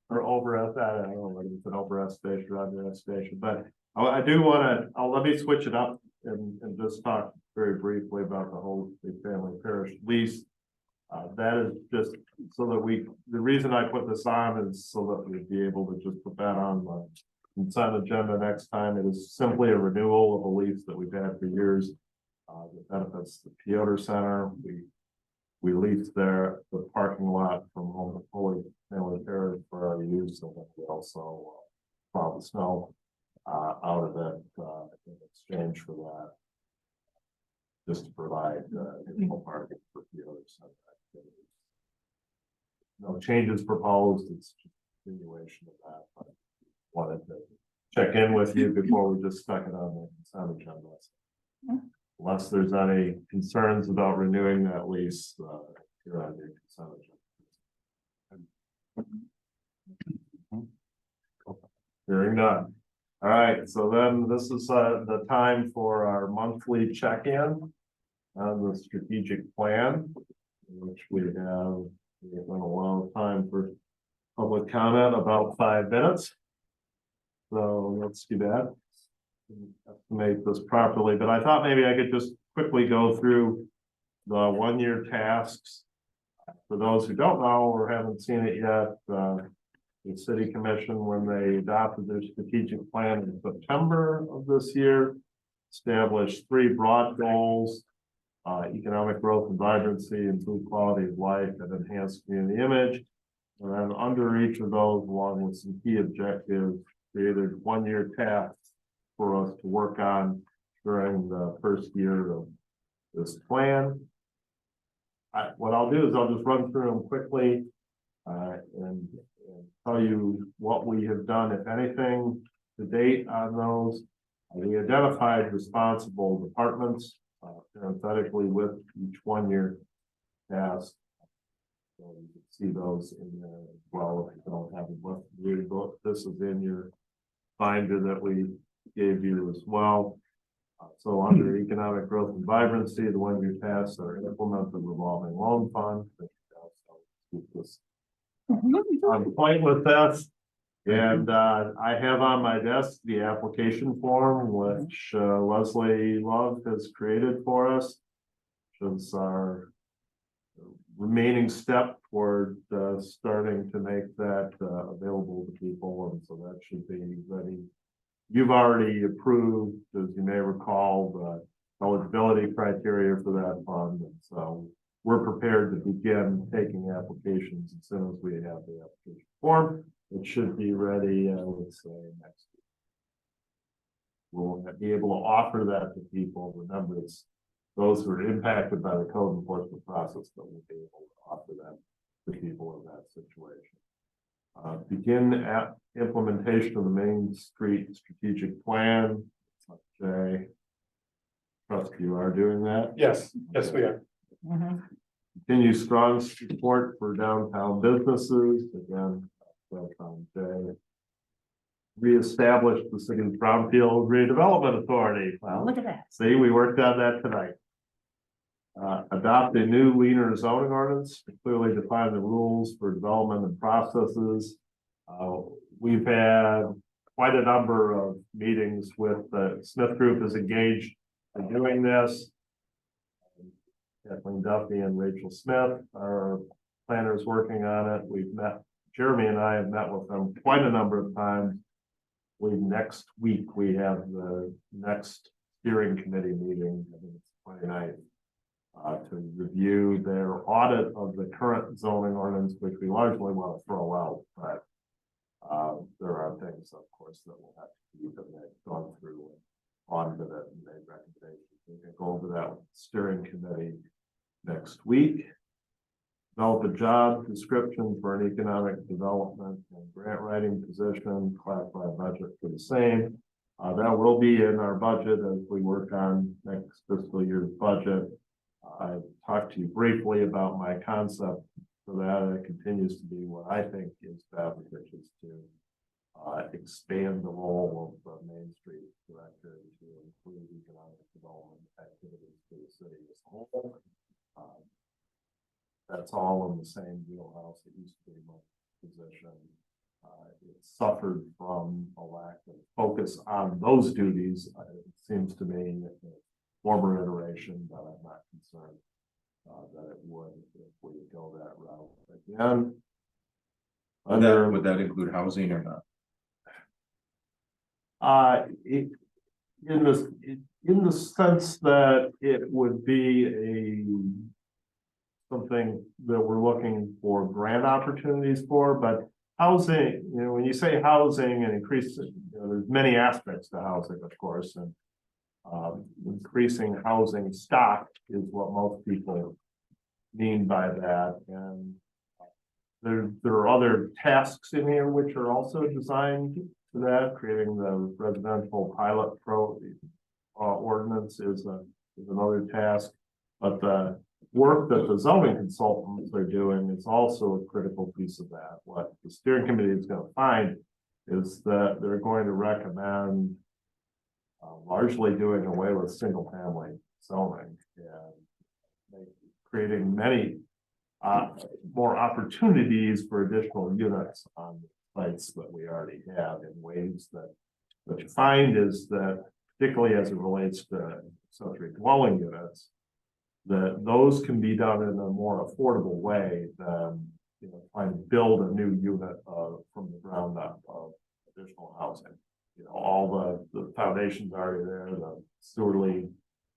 or overestimate, I don't know whether it's an overestimation or underestimation, but I do want to, let me switch it up and just talk very briefly about the whole family parish lease. That is just so that the reason I put this on is so that we'd be able to just put that on the consent agenda next time. It is simply a renewal of a lease that we've had for years. That benefits the Piotr Center. We leased the parking lot from Holy Family Parish for our use, and we also plow the snow out of it in exchange for that. Just to provide additional parking for Piotr Center activities. No changes proposed. It's just a continuation of that, but wanted to check in with you before we just stuck it on the consent agenda. Unless there's any concerns about renewing that lease, you're on your consent agenda. Hearing none. All right, so then this is the time for our monthly check-in. on the strategic plan, which we have a long time for public comment, about 5 minutes. So let's do that. Estimate this properly, but I thought maybe I could just quickly go through the 1-year tasks. For those who don't know or haven't seen it yet, the city commission, when they adopted their strategic plan in September of this year, established 3 broad goals: economic growth and vibrancy, improved quality of life, and enhanced community image. And then under each of those, along with some key objectives, created 1-year tasks for us to work on during the first year of this plan. What I'll do is I'll just run through them quickly and tell you what we have done, if anything, to date on those. We identified responsible departments parenthetically with each 1-year task. So you can see those in there as well if you don't have a book. This is in your binder that we gave you as well. So under economic growth and vibrancy, the 1-year tasks are implement the revolving loan fund. Keep this on point with that. And I have on my desk the application form, which Leslie Love has created for us. Since our remaining step toward starting to make that available to people, and so that should be ready. You've already approved, as you may recall, the eligibility criteria for that fund, and so we're prepared to begin taking applications as soon as we have the application form. It should be ready, I would say, next week. We'll be able to offer that to people. Remember, it's those who are impacted by the code enforcement process that will be able to offer that to people in that situation. Begin at implementation of the Main Street strategic plan. Jay, trust you are doing that. Yes, yes, we are. Continue strong support for downtown businesses. Again, Jay. Reestablish the city's brownfield redevelopment authority. Well, Look at that. see, we worked on that tonight. Adopt a new leaner zoning ordinance to clearly define the rules for development and processes. We've had quite a number of meetings with the Smith Group is engaged in doing this. Kathleen Duffy and Rachel Smith are planners working on it. We've met, Jeremy and I have met with them quite a number of times. Next week, we have the next steering committee meeting, I think it's 29th, to review their audit of the current zoning ordinance, which we largely want to throw out, but there are things, of course, that will have to be that they've gone through and audited it and made recommendations. We can go over that with the steering committee next week. Develop a job description for an economic development and grant writing position, classify budget for the same. That will be in our budget as we work on next fiscal year's budget. I talked to you briefly about my concept for that. It continues to be what I think is best, which is to expand the role of the Main Street director to include economic development activities for the city as a whole. That's all in the same wheelhouse. It used to be my position. It suffered from a lack of focus on those duties. It seems to me in the former iteration, but I'm not concerned that it would if we go that route again. Would that include housing or not? In the sense that it would be something that we're looking for grant opportunities for, but housing, when you say housing and increasing, there's many aspects to housing, of course, and increasing housing stock is what most people mean by that. And there are other tasks in here which are also designed to that. Creating the residential pilot ordinance is another task, but the work that the zoning consultants are doing is also a critical piece of that. What the steering committee is going to find is that they're going to recommend largely doing away with single family zoning and creating many more opportunities for additional units on sites that we already have in ways that what you find is that particularly as it relates to accessory dwelling units, that those can be done in a more affordable way than, you know, trying to build a new unit from the ground up of additional housing. You know, all the foundation's already there, the sewer lead,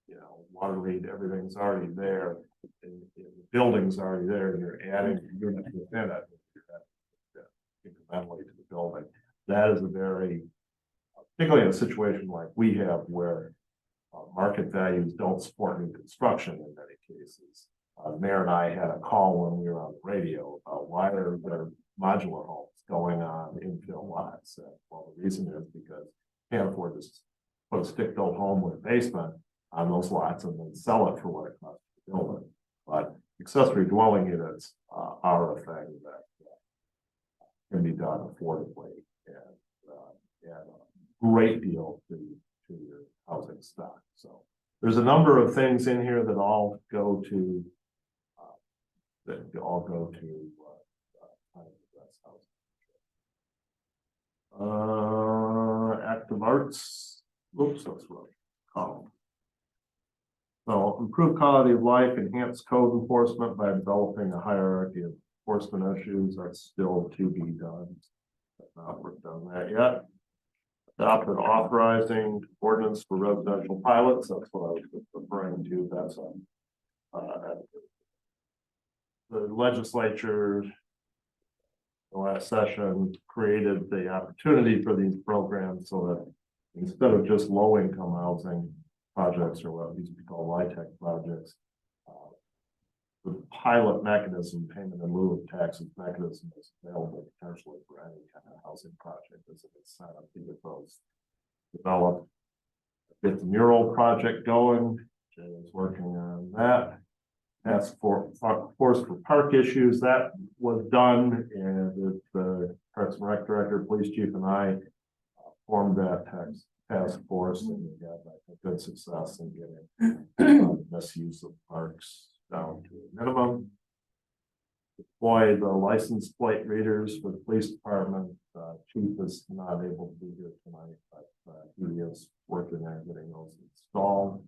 you know, water lead, everything's already there. And the building's already there, and you're adding a unit within it. Incrementally to the building. That is a very, particularly in a situation like we have where market values don't support new construction in many cases. Mayor and I had a call when we were on the radio about why are there modular homes going on infill lots. Well, the reason is because you can't afford to put a stick-built home with a basement on those lots and then sell it for what it costs to build it. But accessory dwelling units are a thing that can be done affordably and a great deal to your housing stock. So there's a number of things in here that all go to active arts. Oops, that's what I call them. So improve quality of life, enhance code enforcement by developing a hierarchy of enforcement issues. That's still to be done. Not worked on that yet. Adopt an authorizing ordinance for residential pilots. That's what I was referring to. That's the legislature, the last session, created the opportunity for these programs so that instead of just low income housing projects or what used to be called LIHTC projects, the pilot mechanism, payment in lieu of taxes mechanism, is available potentially for any kind of housing project as it's set up to get those developed. Get the mural project going. Jay is working on that. Task force for park issues, that was done, and the Parks and Rec Director, Police Chief, and I formed that task force, and we had good success in getting misuse of parks down to a minimum. Deploy the license plate readers for the police department. Chief is not able to be here tonight, but he is working on getting those installed.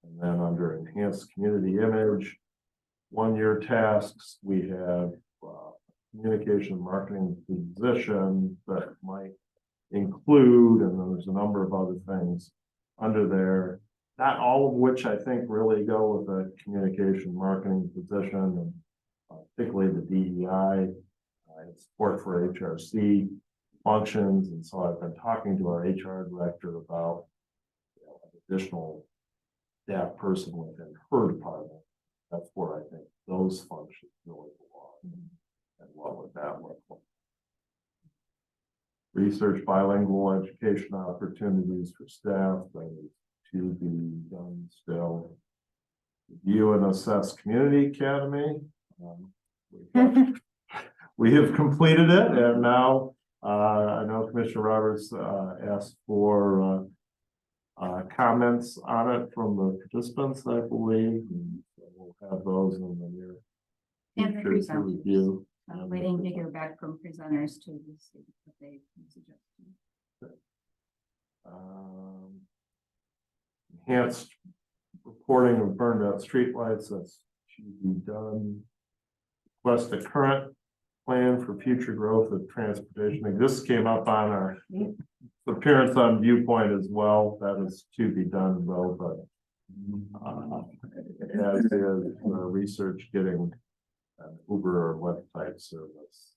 And then under enhanced community image, 1-year tasks, we have communication marketing position that might include, and then there's a number of other things under there, not all of which I think really go with a communication marketing position, and particularly the DEI, support for HRC functions. And so I've been talking to our HR director about an additional staff person within her department. That's where I think those functions really belong. And what would that look like? Research bilingual education opportunities for staff, that is to be done still. Review and assess community academy. We have completed it, and now I know Commissioner Roberts asked for comments on it from the participants, I believe. And we'll have those in the near And the future to presenters. review. Waiting to hear back from presenters to see what they suggest. Enhanced reporting of burned out streetlights, that's to be done. Request a current plan for future growth of transportation. This came up on our appearance on Viewpoint as well. That is to be done though, but as is research getting an Uber or Lyft type service.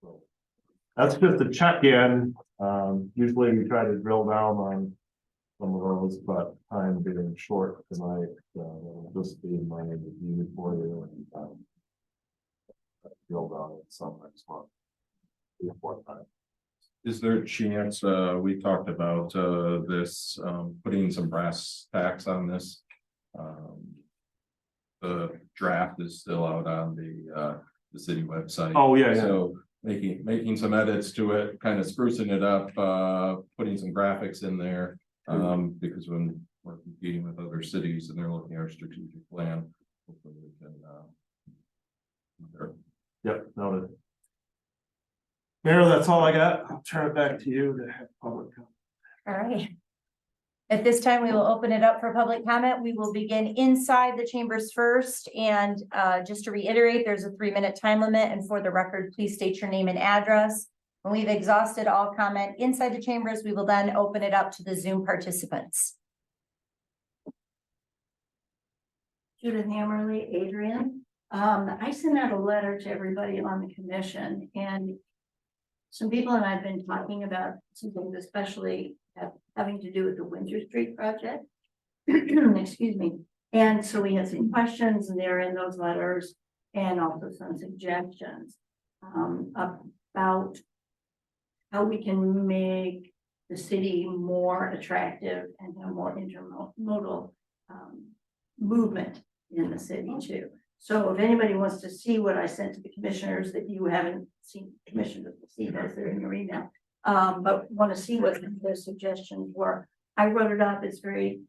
So that's just a check-in. Usually we try to drill down on some of those, but time being short tonight, this being my review for you, and drill down on some next month. Is there a chance, we talked about this, putting some brass tacks on this? The draft is still out on the city website. Oh, yeah, yeah. So making some edits to it, kind of sprucing it up, putting some graphics in there. Because when we're competing with other cities and they're looking at our strategic plan. Hopefully we can, Yep, noted. Mayor, that's all I got. I'll turn it back to you to have public comment. All right. At this time, we will open it up for public comment. We will begin inside the chambers first. And just to reiterate, there's a 3-minute time limit. And for the record, please state your name and address. When we've exhausted all comment inside the chambers, we will then open it up to the Zoom participants. Judith Hammerly, Adrian. I sent out a letter to everybody on the commission, and some people and I've been talking about some things, especially having to do with the Winter Street project. Excuse me. And so we had some questions, and they're in those letters, and also some suggestions about how we can make the city more attractive and have more intermodal movement in the city too. So if anybody wants to see what I sent to the commissioners that you haven't seen, commissioners will see those, they're in your email. But want to see what the suggestions were. I wrote it up. It's very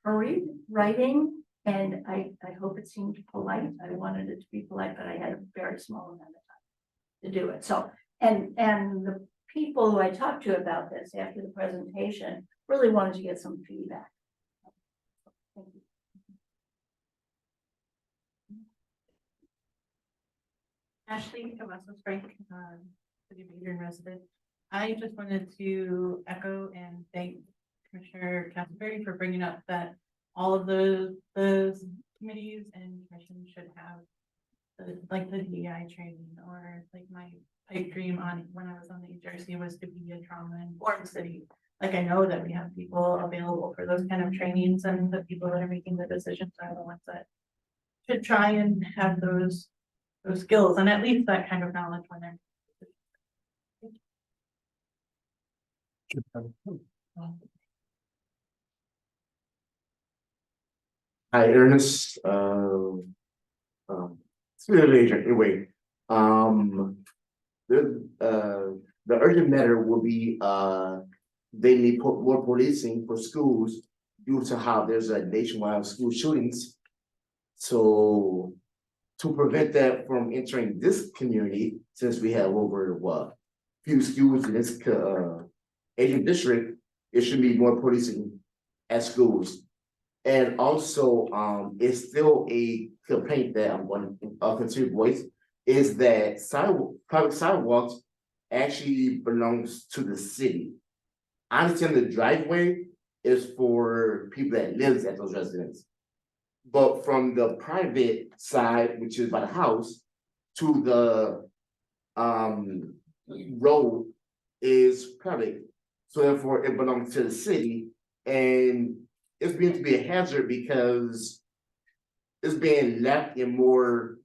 hurried writing, and I hope it seemed polite. I wanted it to be polite, but I had a very small amount of time to do it. So, and the people who I talked to about this after the presentation really wanted to get some feedback. Thank you. Ashley Cavazos Frank, City of Adrian resident. I just wanted to echo and thank Commissioner Castleberry for bringing up that all of those committees and commissions should have like the DEI training, or like my pipe dream on when I was on the HRC was to be a trauma-informed city. Like, I know that we have people available for those kind of trainings, and the people that are making the decisions are the ones that should try and have those skills and at least that kind of knowledge when they're. Hi, Ernest, Spirit Agent, anyway, the urgent matter will be, they need more policing for schools due to how there's a nationwide school shootings. So to prevent that from entering this community, since we have over few schools in this Asian district, it should be more policing at schools. And also, it's still a complaint that I'm going to continue to voice, is that public sidewalks actually belongs to the city. I understand the driveway is for people that lives at those residences. But from the private side, which is by the house, to the road is private. So therefore it belongs to the city, and it's being to be a hazard because it's being left in more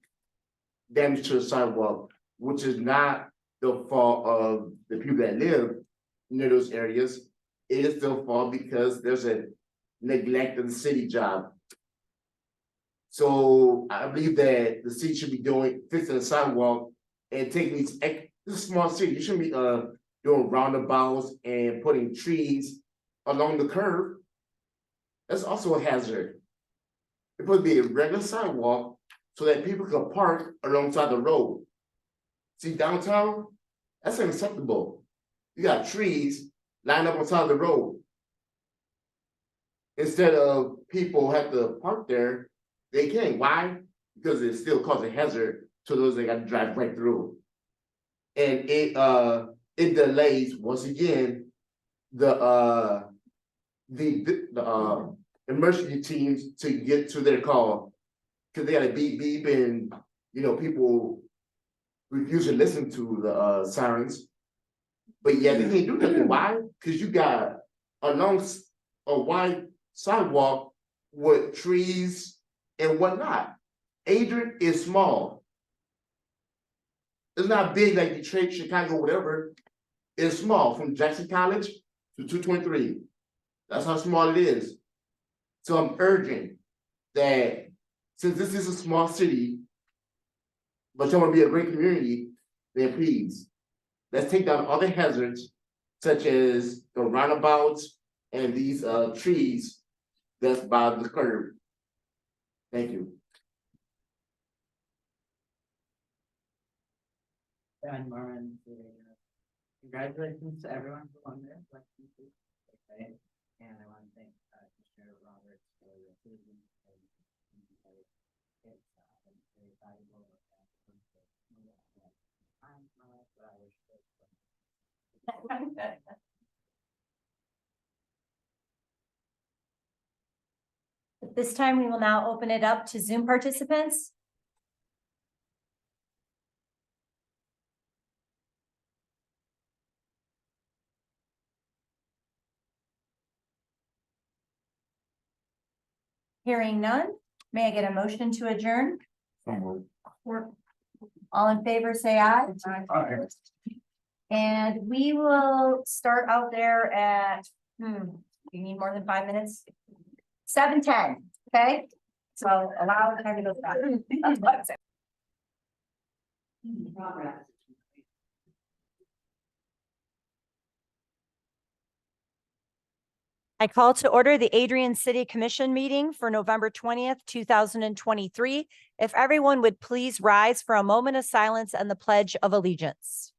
damage to the sidewalk, which is not the fault of the people that live near those areas. It is their fault because there's a neglect of the city job. So I believe that the city should be fixing the sidewalk and taking this is a small city. You shouldn't be doing roundabouts and putting trees along the curb. That's also a hazard. It's supposed to be a regular sidewalk so that people can park alongside the road. See, downtown, that's unacceptable. You got trees lined up on side of the road. Instead of people have to park there, they can't. Why? Because it still causes a hazard to those that got to drive right through. And it delays once again the emergency teams to get to their call, because they got to beep and people refuse to listen to the sirens. But yeah, they can't do nothing. Why? Because you got a wide sidewalk with trees and whatnot. Adrian is small. It's not big like Detroit, Chicago, whatever. It's small, from Jackson College to 223. That's how small it is. So I'm urging that since this is a small city, but you want to be a great community, then please, let's take down other hazards, such as the roundabouts and these trees, that's by the curb. Thank you. And Moran, congratulations to everyone who won their election. Okay, and I want to thank Commissioner Roberts for the decision. It's very valuable. At this time, we will now open it up to Zoom participants. Hearing none, may I get a motion to adjourn? All in favor, say aye. And we will start out there at, you need more than 5 minutes? 7:10, okay? So allow the time to go fast. I call to order the Adrian City Commission meeting for November 20th, 2023. If everyone would please rise for a moment of silence and the Pledge of Allegiance.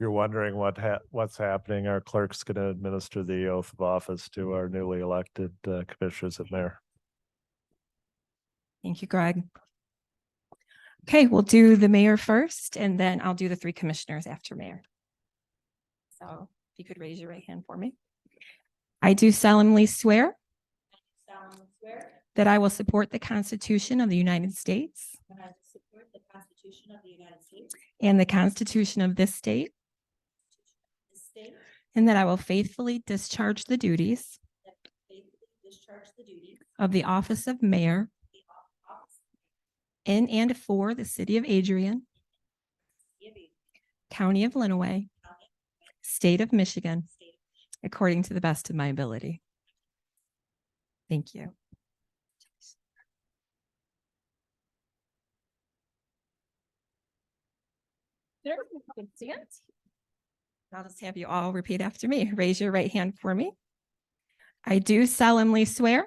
You're wondering what's happening, our clerk's going to administer the oath of office to our newly elected commissioners and mayor. Thank you, Greg. Okay, we'll do the mayor first, and then I'll do the three commissioners after mayor. So if you could raise your right hand for me. I do solemnly swear that I will support the Constitution of the United States and the Constitution of this state, and that I will faithfully discharge the duties of the office of mayor in and for the city of Adrian, county of Lenawee, state of Michigan, according to the best of my ability. Thank you. I'll just have you all repeat after me. Raise your right hand for me. I do solemnly swear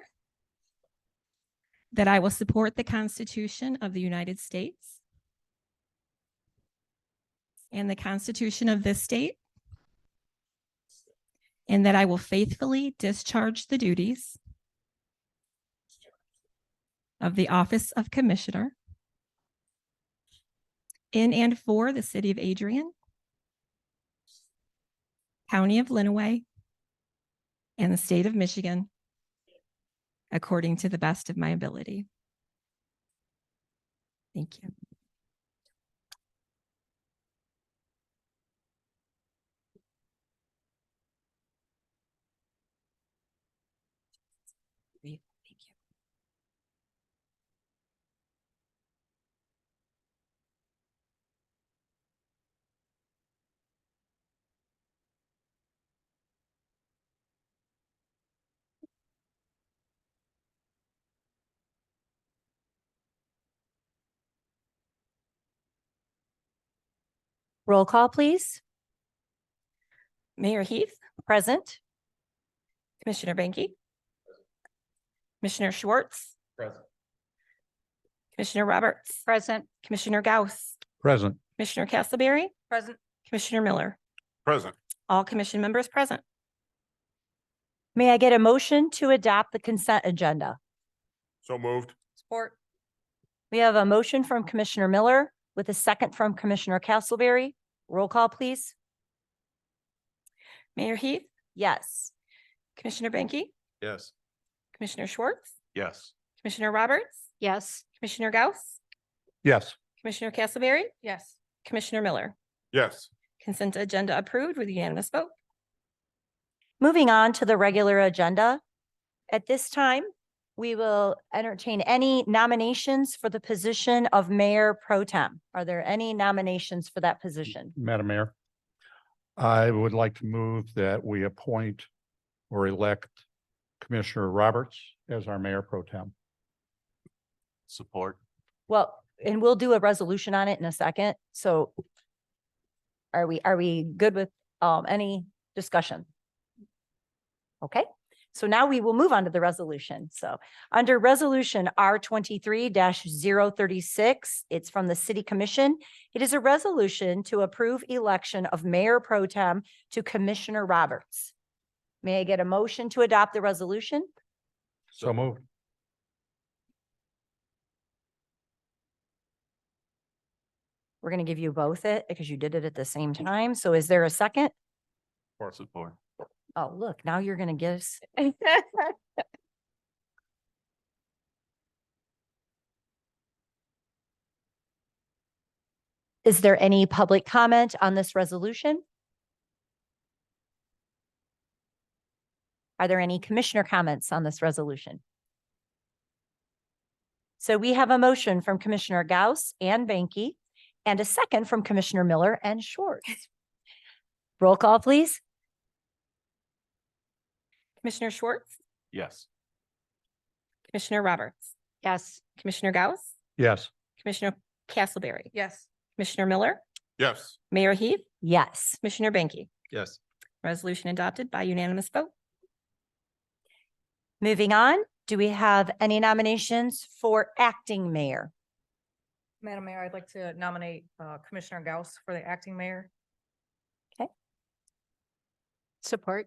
that I will support the Constitution of the United States and the Constitution of this state, and that I will faithfully discharge the duties of the office of Commissioner in and for the city of Adrian, county of Lenawee, and the state of Michigan, according to the best of my ability. Thank you. Thank you. Roll call, please. Mayor Heath, Present. Commissioner Banky, Commissioner Schwartz, Present. Commissioner Roberts, Present. Commissioner Gauss, Present. Commissioner Castleberry, Present. Commissioner Miller, Present. all commission members present. May I get a motion to adopt the consent agenda? So moved. Support. We have a motion from Commissioner Miller with a second from Commissioner Castleberry. Roll call, please. Mayor Heath, Yes. Commissioner Banky, Yes. Commissioner Schwartz, Yes. Commissioner Roberts, Yes. Commissioner Gauss, Yes. Commissioner Castleberry, Yes. Commissioner Miller. Yes. Consent agenda approved with unanimous vote. Moving on to the regular agenda. At this time, we will entertain any nominations for the position of Mayor Pro Tem. Are there any nominations for that position? Madam Mayor, I would like to move that we appoint or elect Commissioner Roberts as our mayor pro tem. Support. Well, and we'll do a resolution on it in a second. So are we good with any discussion? Okay, so now we will move on to the resolution. So under resolution R 23-036, it's from the City Commission. It is a resolution to approve election of Mayor Pro Tem to Commissioner Roberts. May I get a motion to adopt the resolution? So moved. We're going to give you both it because you did it at the same time. So is there a second? For support. Oh, look, now you're going to give us. Is there any public comment on this resolution? Are there any commissioner comments on this resolution? So we have a motion from Commissioner Gauss and Banky and a second from Commissioner Miller and Schwartz. Roll call, please. Commissioner Schwartz, Yes. Commissioner Roberts, Yes. Commissioner Gauss, Yes. Commissioner Castleberry, Yes. Commissioner Miller, Yes. Mayor Heath, Yes. Commissioner Banky. Yes. Resolution adopted by unanimous vote. Moving on, do we have any nominations for acting mayor? Madam Mayor, I'd like to nominate Commissioner Gauss for the acting mayor. Support.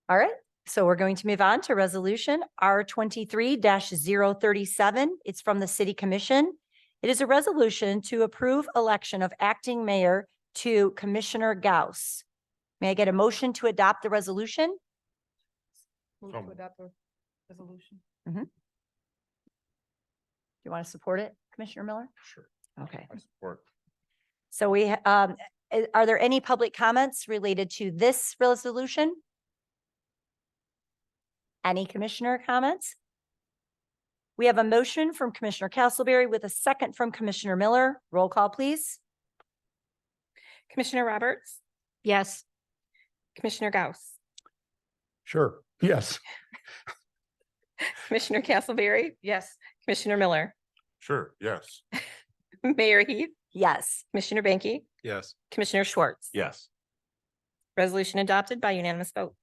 All right, so we're going to move on to resolution R 23-037. It's from the City Commission. It is a resolution to approve election of acting mayor to Commissioner Gauss. May I get a motion to adopt the resolution? Move So to moved. adopt the resolution. Do you want to support it, Commissioner Miller? Sure. Okay, I support. so are there any public comments related to this resolution? Any commissioner comments? We have a motion from Commissioner Castleberry with a second from Commissioner Miller. Roll call, please. Commissioner Roberts, Yes. Commissioner Gauss, Sure. Yes. Commissioner Castleberry, Yes. Commissioner Miller, Sure. Yes. Mayor Heath, Yes. Commissioner Banky, Yes. Commissioner Schwartz. Yes. Resolution adopted by unanimous vote.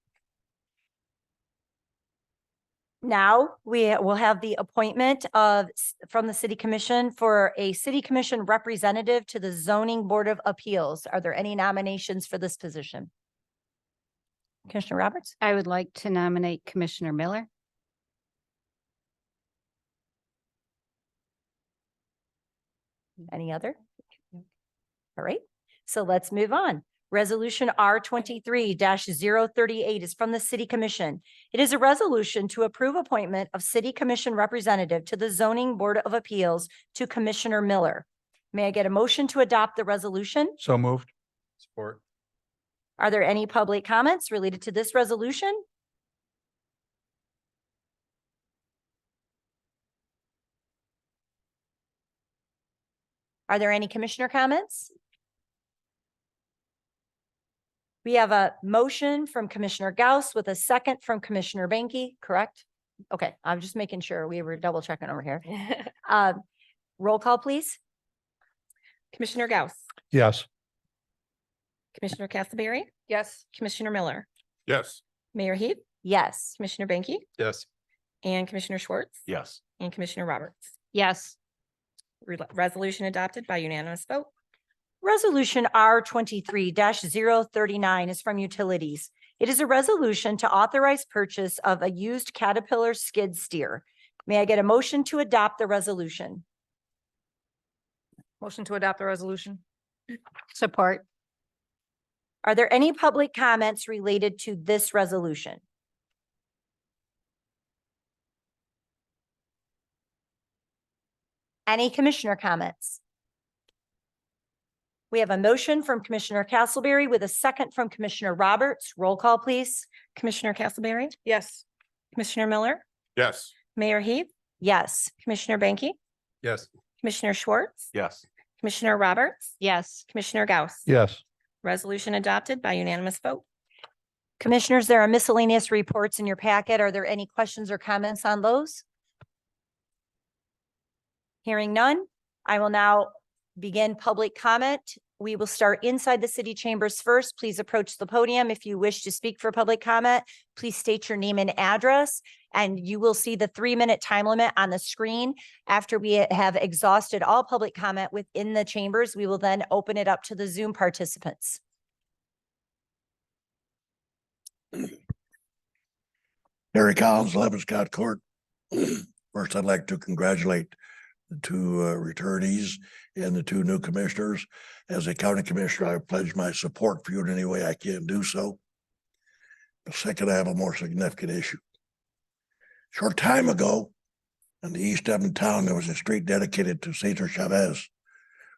Now we will have the appointment from the City Commission for a City Commission representative to the Zoning Board of Appeals. Are there any nominations for this position? Commissioner Roberts? I would like to nominate Commissioner Miller. Any other? All right, so let's move on. Resolution R 23-038 is from the City Commission. It is a resolution to approve appointment of City Commission representative to the Zoning Board of Appeals to Commissioner Miller. May I get a motion to adopt the resolution? So moved. Support. Are there any public comments related to this resolution? Are there any commissioner comments? We have a motion from Commissioner Gauss with a second from Commissioner Banky, correct? Okay, I'm just making sure we were double checking over here. Roll call, please. Commissioner Gauss, Yes. Commissioner Castleberry, Yes. Commissioner Miller, Yes. Mayor Heath, Yes. Commissioner Banky, Yes. and Commissioner Schwartz, Yes. and Commissioner Roberts. Yes. Resolution adopted by unanimous vote. Resolution R 23-039 is from Utilities. It is a resolution to authorize purchase of a used Caterpillar skid steer. May I get a motion to adopt the resolution? Motion to adopt the resolution. Support. Are there any public comments related to this resolution? Any commissioner comments? We have a motion from Commissioner Castleberry with a second from Commissioner Roberts. Roll call, please. Commissioner Castleberry, Yes. Commissioner Miller, Yes. Mayor Heath, Yes. Commissioner Banky, Yes. Commissioner Schwartz, Yes. Commissioner Roberts, Yes. Commissioner Gauss. Yes. Resolution adopted by unanimous vote. Commissioners, there are miscellaneous reports in your packet. Are there any questions or comments on those? Hearing none, I will now begin public comment. We will start inside the city chambers first. Please approach the podium. If you wish to speak for public comment, please state your name and address, and you will see the 3-minute time limit on the screen. After we have exhausted all public comment within the chambers, we will then open it up to the Zoom participants. Harry Collins, 11 Scott Court. First, I'd like to congratulate the two returnees and the two new commissioners. As a county commissioner, I pledge my support for you in any way I can do so. But second, I have a more significant issue. Short time ago, in the east end of town, there was a street dedicated to Cesar Chavez.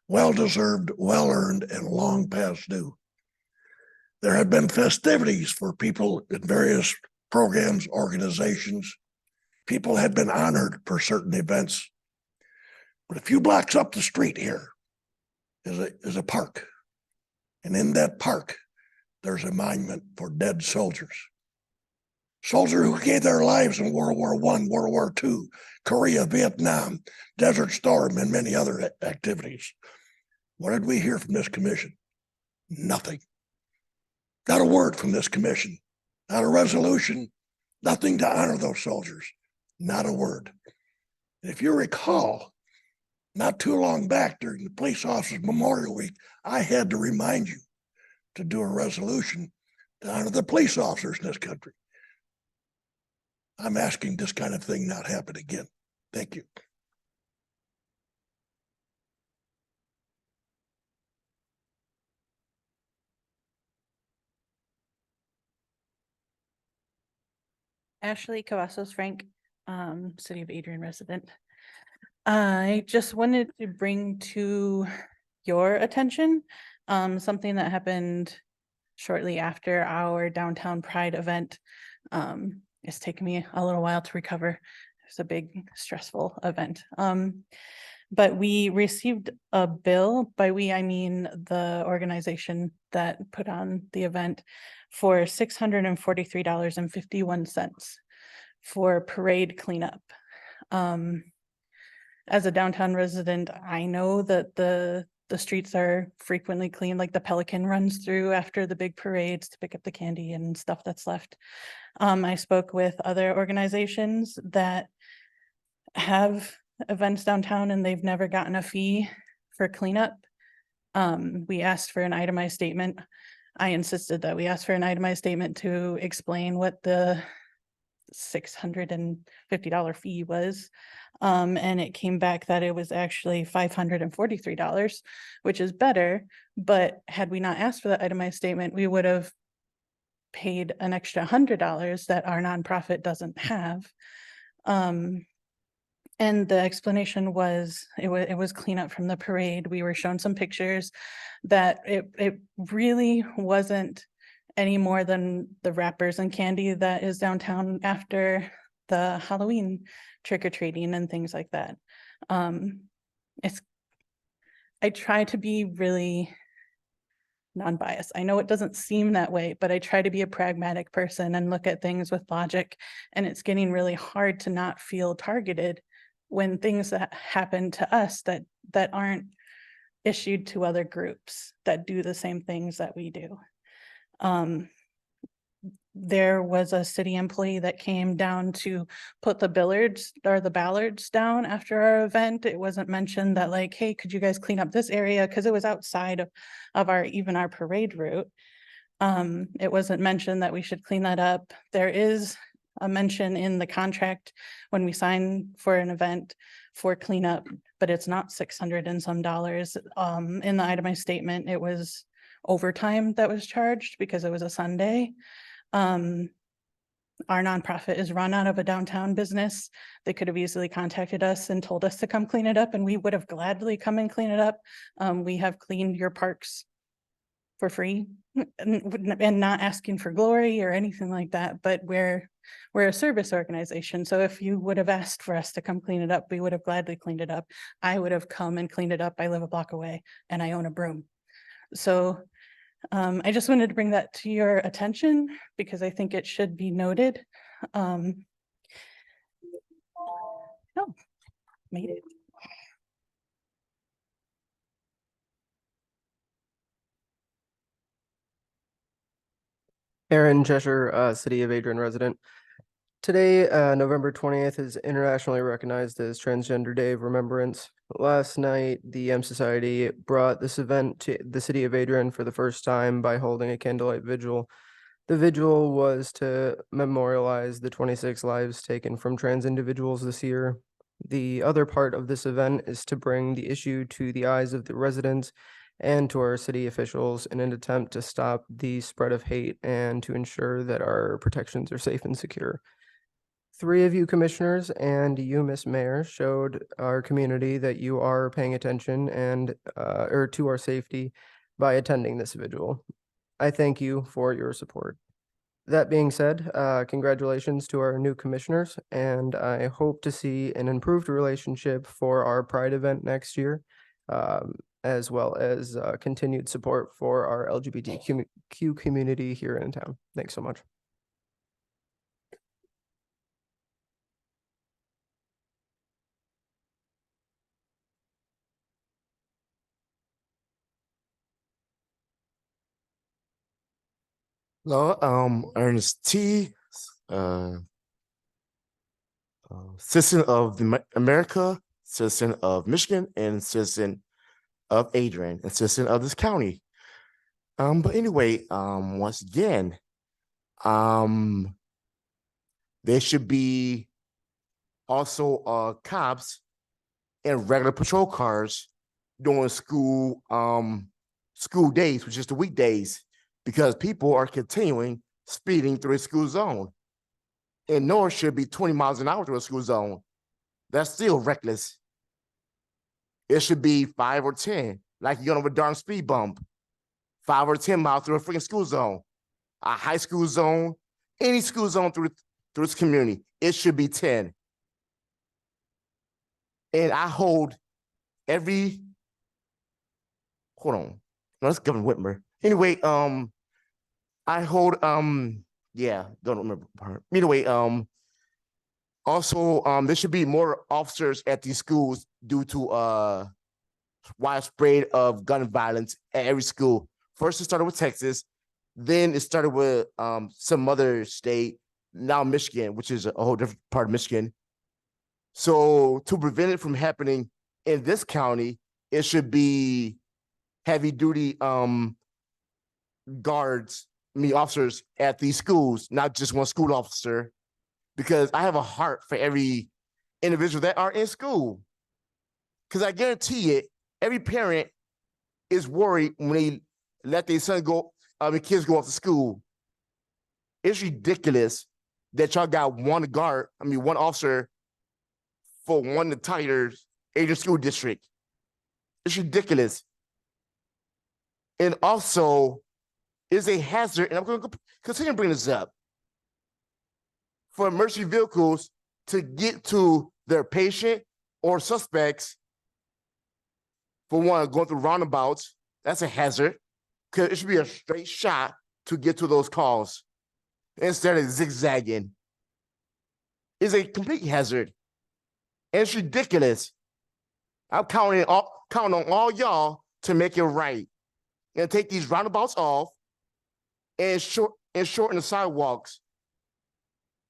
Well-deserved, well-earned, and long past due. There have been festivities for people in various programs, organizations. People had been honored for certain events. But a few blocks up the street here is a park. And in that park, there's a monument for dead soldiers. Soldiers who gave their lives in World War I, World War II, Korea, Vietnam, Desert Storm, and many other activities. What did we hear from this commission? Nothing. Not a word from this commission. Not a resolution. Nothing to honor those soldiers. Not a word. If you recall, not too long back during the Police Officers Memorial Week, I had to remind you to do a resolution to honor the police officers in this country. I'm asking this kind of thing not happen again. Thank you. Ashley Cavazos Frank, City of Adrian resident. I just wanted to bring to your attention something that happened shortly after our downtown Pride event. It's taken me a little while to recover. It's a big stressful event. But we received a bill. By we, I mean the organization that put on the event, for $643.51 for parade cleanup. As a downtown resident, I know that the streets are frequently cleaned, like the Pelican runs through after the big parades to pick up the candy and stuff that's left. I spoke with other organizations that have events downtown and they've never gotten a fee for cleanup. We asked for an itemized statement. I insisted that we ask for an itemized statement to explain what the $650 fee was. And it came back that it was actually $543, which is better. But had we not asked for the itemized statement, we would have paid an extra $100 that our nonprofit doesn't have. And the explanation was, it was cleanup from the parade. We were shown some pictures that it really wasn't any more than the wrappers and candy that is downtown after the Halloween trick-or-treating and things like that. I try to be really non-biased. I know it doesn't seem that way, but I try to be a pragmatic person and look at things with logic. And it's getting really hard to not feel targeted when things that happen to us that aren't issued to other groups that do the same things that we do. There was a city employee that came down to put the billards or the ballards down after our event. It wasn't mentioned that like, hey, could you guys clean up this area? Because it was outside of our parade route. It wasn't mentioned that we should clean that up. There is a mention in the contract when we sign for an event for cleanup, but it's not $600 and some. In the itemized statement, it was overtime that was charged because it was a Sunday. Our nonprofit is run out of a downtown business. They could have easily contacted us and told us to come clean it up, and we would have gladly come and clean it up. We have cleaned your parks for free and not asking for glory or anything like that, but we're a service organization. So if you would have asked for us to come clean it up, we would have gladly cleaned it up. I would have come and cleaned it up. I live a block away and I own a broom. So I just wanted to bring that to your attention because I think it should be noted. Oh, made it. Aaron Cheshire, City of Adrian resident. Today, November 20th is internationally recognized as Transgender Day of Remembrance. Last night, the M Society brought this event to the City of Adrian for the first time by holding a candlelight vigil. The vigil was to memorialize the 26 lives taken from trans individuals this year. The other part of this event is to bring the issue to the eyes of the residents and to our city officials in an attempt to stop the spread of hate and to ensure that our protections are safe and secure. 3 of you commissioners and you, Miss Mayor, showed our community that you are paying attention and or to our safety by attending this vigil. I thank you for your support. That being said, congratulations to our new commissioners, and I hope to see an improved relationship for our Pride event next year, as well as continued support for our LGBTQ community here in town. Thanks so much. Hello, Ernest T, citizen of America, citizen of Michigan, and citizen of Adrian, and citizen of this county. But anyway, once again, there should be also cops and regular patrol cars during school days, which is the weekdays, because people are continuing speeding through the school zone. And nor should be 20 miles an hour through a school zone. That's still reckless. It should be 5 or 10, like you're on a darn speed bump. 5 or 10 miles through a freaking school zone, a high school zone, any school zone through this community. It should be 10. And I hold every, hold on, no, that's Governor Whitmer. Anyway, I hold, yeah, don't remember part. Anyway, also, there should be more officers at these schools due to widespread of gun violence at every school. First, it started with Texas, then it started with some other state, now Michigan, which is a whole different part of Michigan. So to prevent it from happening in this county, it should be heavy duty guards, officers at these schools, not just one school officer, because I have a heart for every individual that are in school. Because I guarantee it, every parent is worried when they let their son go, kids go off to school. It's ridiculous that y'all got one officer for one entire Adrian school district. It's ridiculous. And also, is a hazard, and I'm going to continue to bring this up, for emergency vehicles to get to their patient or suspects. For one, going through roundabouts, that's a hazard, because it should be a straight shot to get to those calls instead of zigzagging. It's a complete hazard. And it's ridiculous. I'm counting on all y'all to make it right and take these roundabouts off and shorten the sidewalks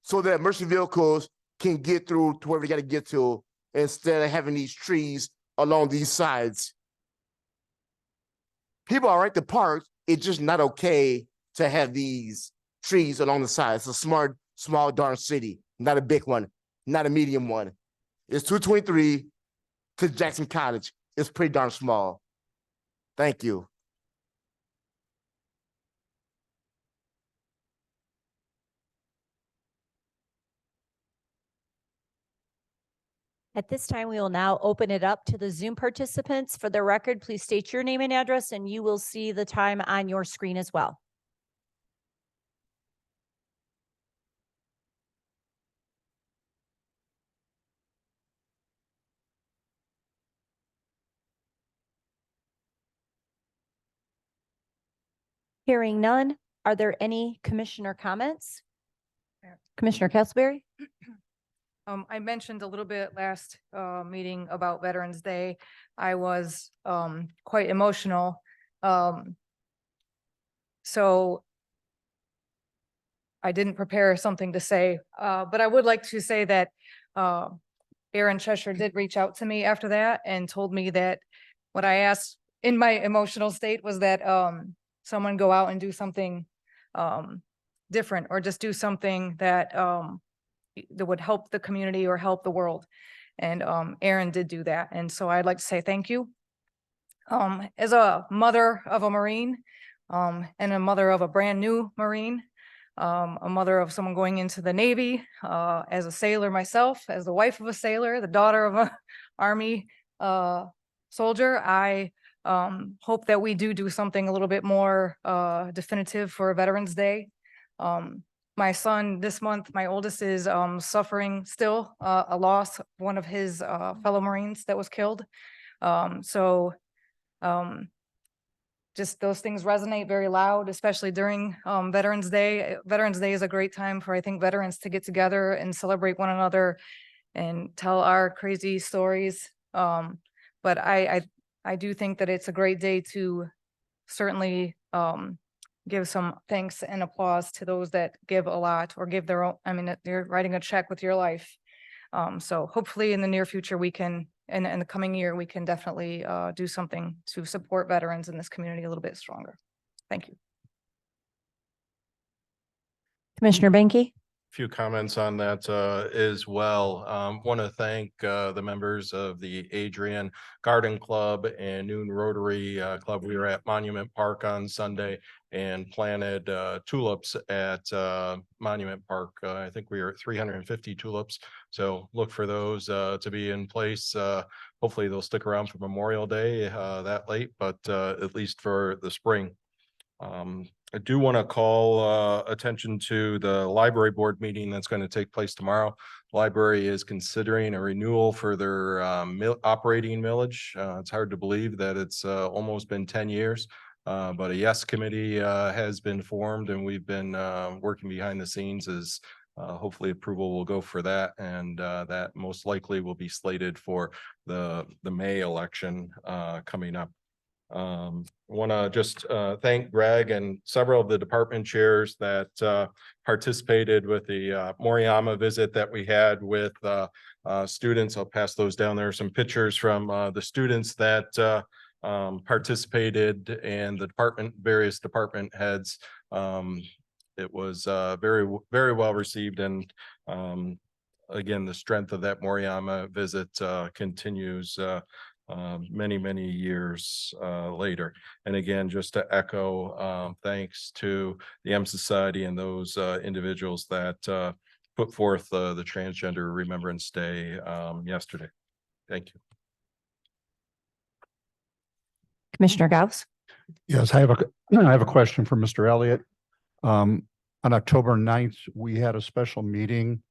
so that emergency vehicles can get through to where they got to get to instead of having these trees along these sides. People are right to park. It's just not okay to have these trees along the sides. It's a small darn city, not a big one, not a medium one. It's 223 to Jackson College. It's pretty darn small. Thank you. At this time, we will now open it up to the Zoom participants. For the record, please state your name and address, and you will see the time on your screen as well. Hearing none, are there any commissioner comments? Commissioner Castleberry? I mentioned a little bit last meeting about Veterans Day. I was quite emotional. So I didn't prepare something to say, but I would like to say that Aaron Cheshire did reach out to me after that and told me that what I asked in my emotional state was that someone go out and do something different, or just do something that that would help the community or help the world. And Aaron did do that. And so I'd like to say thank you. As a mother of a Marine, and a mother of a brand new Marine, a mother of someone going into the Navy, as a sailor myself, as the wife of a sailor, the daughter of a Army soldier, I hope that we do something a little bit more definitive for Veterans Day. My son this month, my oldest, is suffering still a loss of one of his fellow Marines that was killed. Just those things resonate very loud, especially during Veterans Day. Veterans Day is a great time for, I think, veterans to get together and celebrate one another and tell our crazy stories. But I do think that it's a great day to certainly give some thanks and applause to those that give a lot or give their own. I mean, they're writing a check with your life. So hopefully in the near future, we can, in the coming year, we can definitely do something to support veterans in this community a little bit stronger. Thank you. Commissioner Banky? Few comments on that as well. Want to thank the members of the Adrian Garden Club and Noon Rotary Club. We were at Monument Park on Sunday and planted tulips at Monument Park. I think we were at 350 tulips. So look for those to be in place. Hopefully they'll stick around for Memorial Day that late, but at least for the spring. I do want to call attention to the library board meeting that's going to take place tomorrow. Library is considering a renewal for their operating millage. It's hard to believe that it's almost been 10 years, but a yes committee has been formed, and we've been working behind the scenes as hopefully approval will go for that, and that most likely will be slated for the May election coming up. Want to just thank Greg and several of the department chairs that participated with the Moriyama visit that we had with students. I'll pass those down. There are some pictures from the students that participated and the various department heads. It was very, very well received, and again, the strength of that Moriyama visit continues many years later. And again, just to echo thanks to the M Society and those individuals that put forth the Transgender Remembrance Day yesterday. Thank you. Commissioner Gauss? Yes, I have a question for Mr. Elliott. On October 9th, we had a special meeting,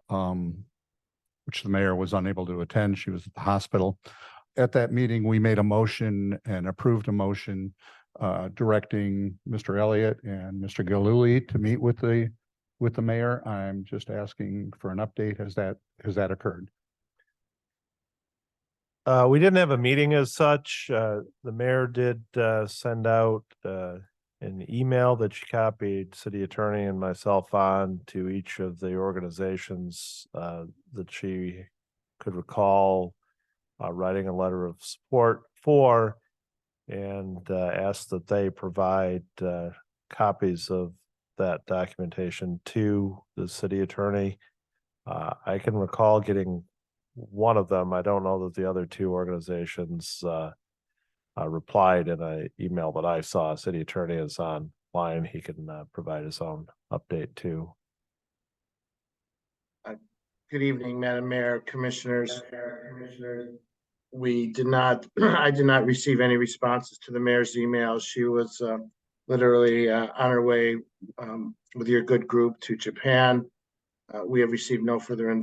which the mayor was unable to attend. She was at the hospital. At that meeting, we made a motion and approved a motion directing Mr. Elliott and Mr. Galuli to meet with the mayor. I'm just asking for an update. Has that occurred? We didn't have a meeting as such. The mayor did send out an email that she copied city attorney and myself on to each of the organizations that she could recall writing a letter of support for, and asked that they provide copies of that documentation to the city attorney. I can recall getting one of them. I don't know that the other two organizations replied in an email that I saw. City attorney is online. He can provide his own update too. Good evening, Madam Mayor, Commissioners. We did not, I did not receive any responses to the mayor's email. She was literally on her way with your good group to Japan. We have received no further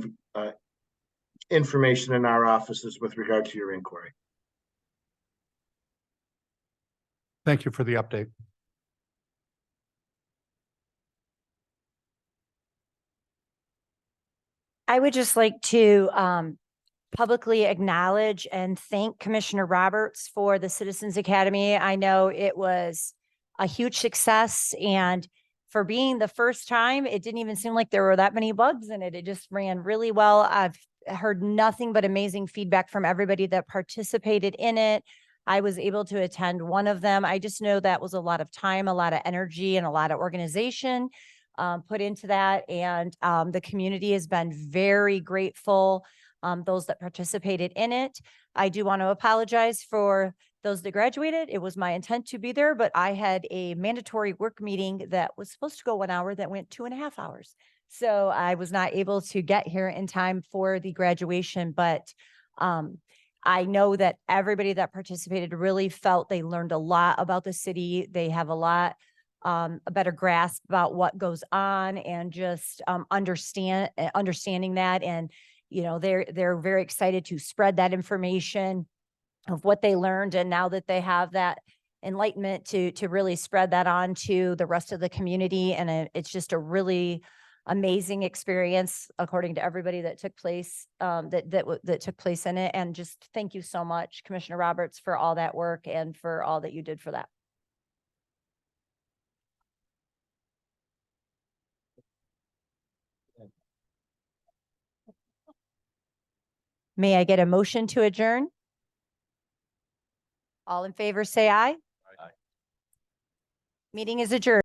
information in our offices with regard to your inquiry. Thank you for the update. I would just like to publicly acknowledge and thank Commissioner Roberts for the Citizens Academy. I know it was a huge success, and for being the first time, it didn't even seem like there were that many bugs in it. It just ran really well. I've heard nothing but amazing feedback from everybody that participated in it. I was able to attend one of them. I just know that was a lot of time, a lot of energy, and a lot of organization put into that. And the community has been very grateful, those that participated in it. I do want to apologize for those that graduated. It was my intent to be there, but I had a mandatory work meeting that was supposed to go 1 hour that went 2.5 hours. So I was not able to get here in time for the graduation, but I know that everybody that participated really felt they learned a lot about the city. They have a better grasp about what goes on, and just understanding that. And, you know, they're very excited to spread that information of what they learned. And now that they have that enlightenment to really spread that on to the rest of the community. And it's just a really amazing experience, according to everybody that took place, that took place in it. And just thank you so much, Commissioner Roberts, for all that work and for all that you did for that. May I get a motion to adjourn? All in favor, say aye. Meeting is adjourned.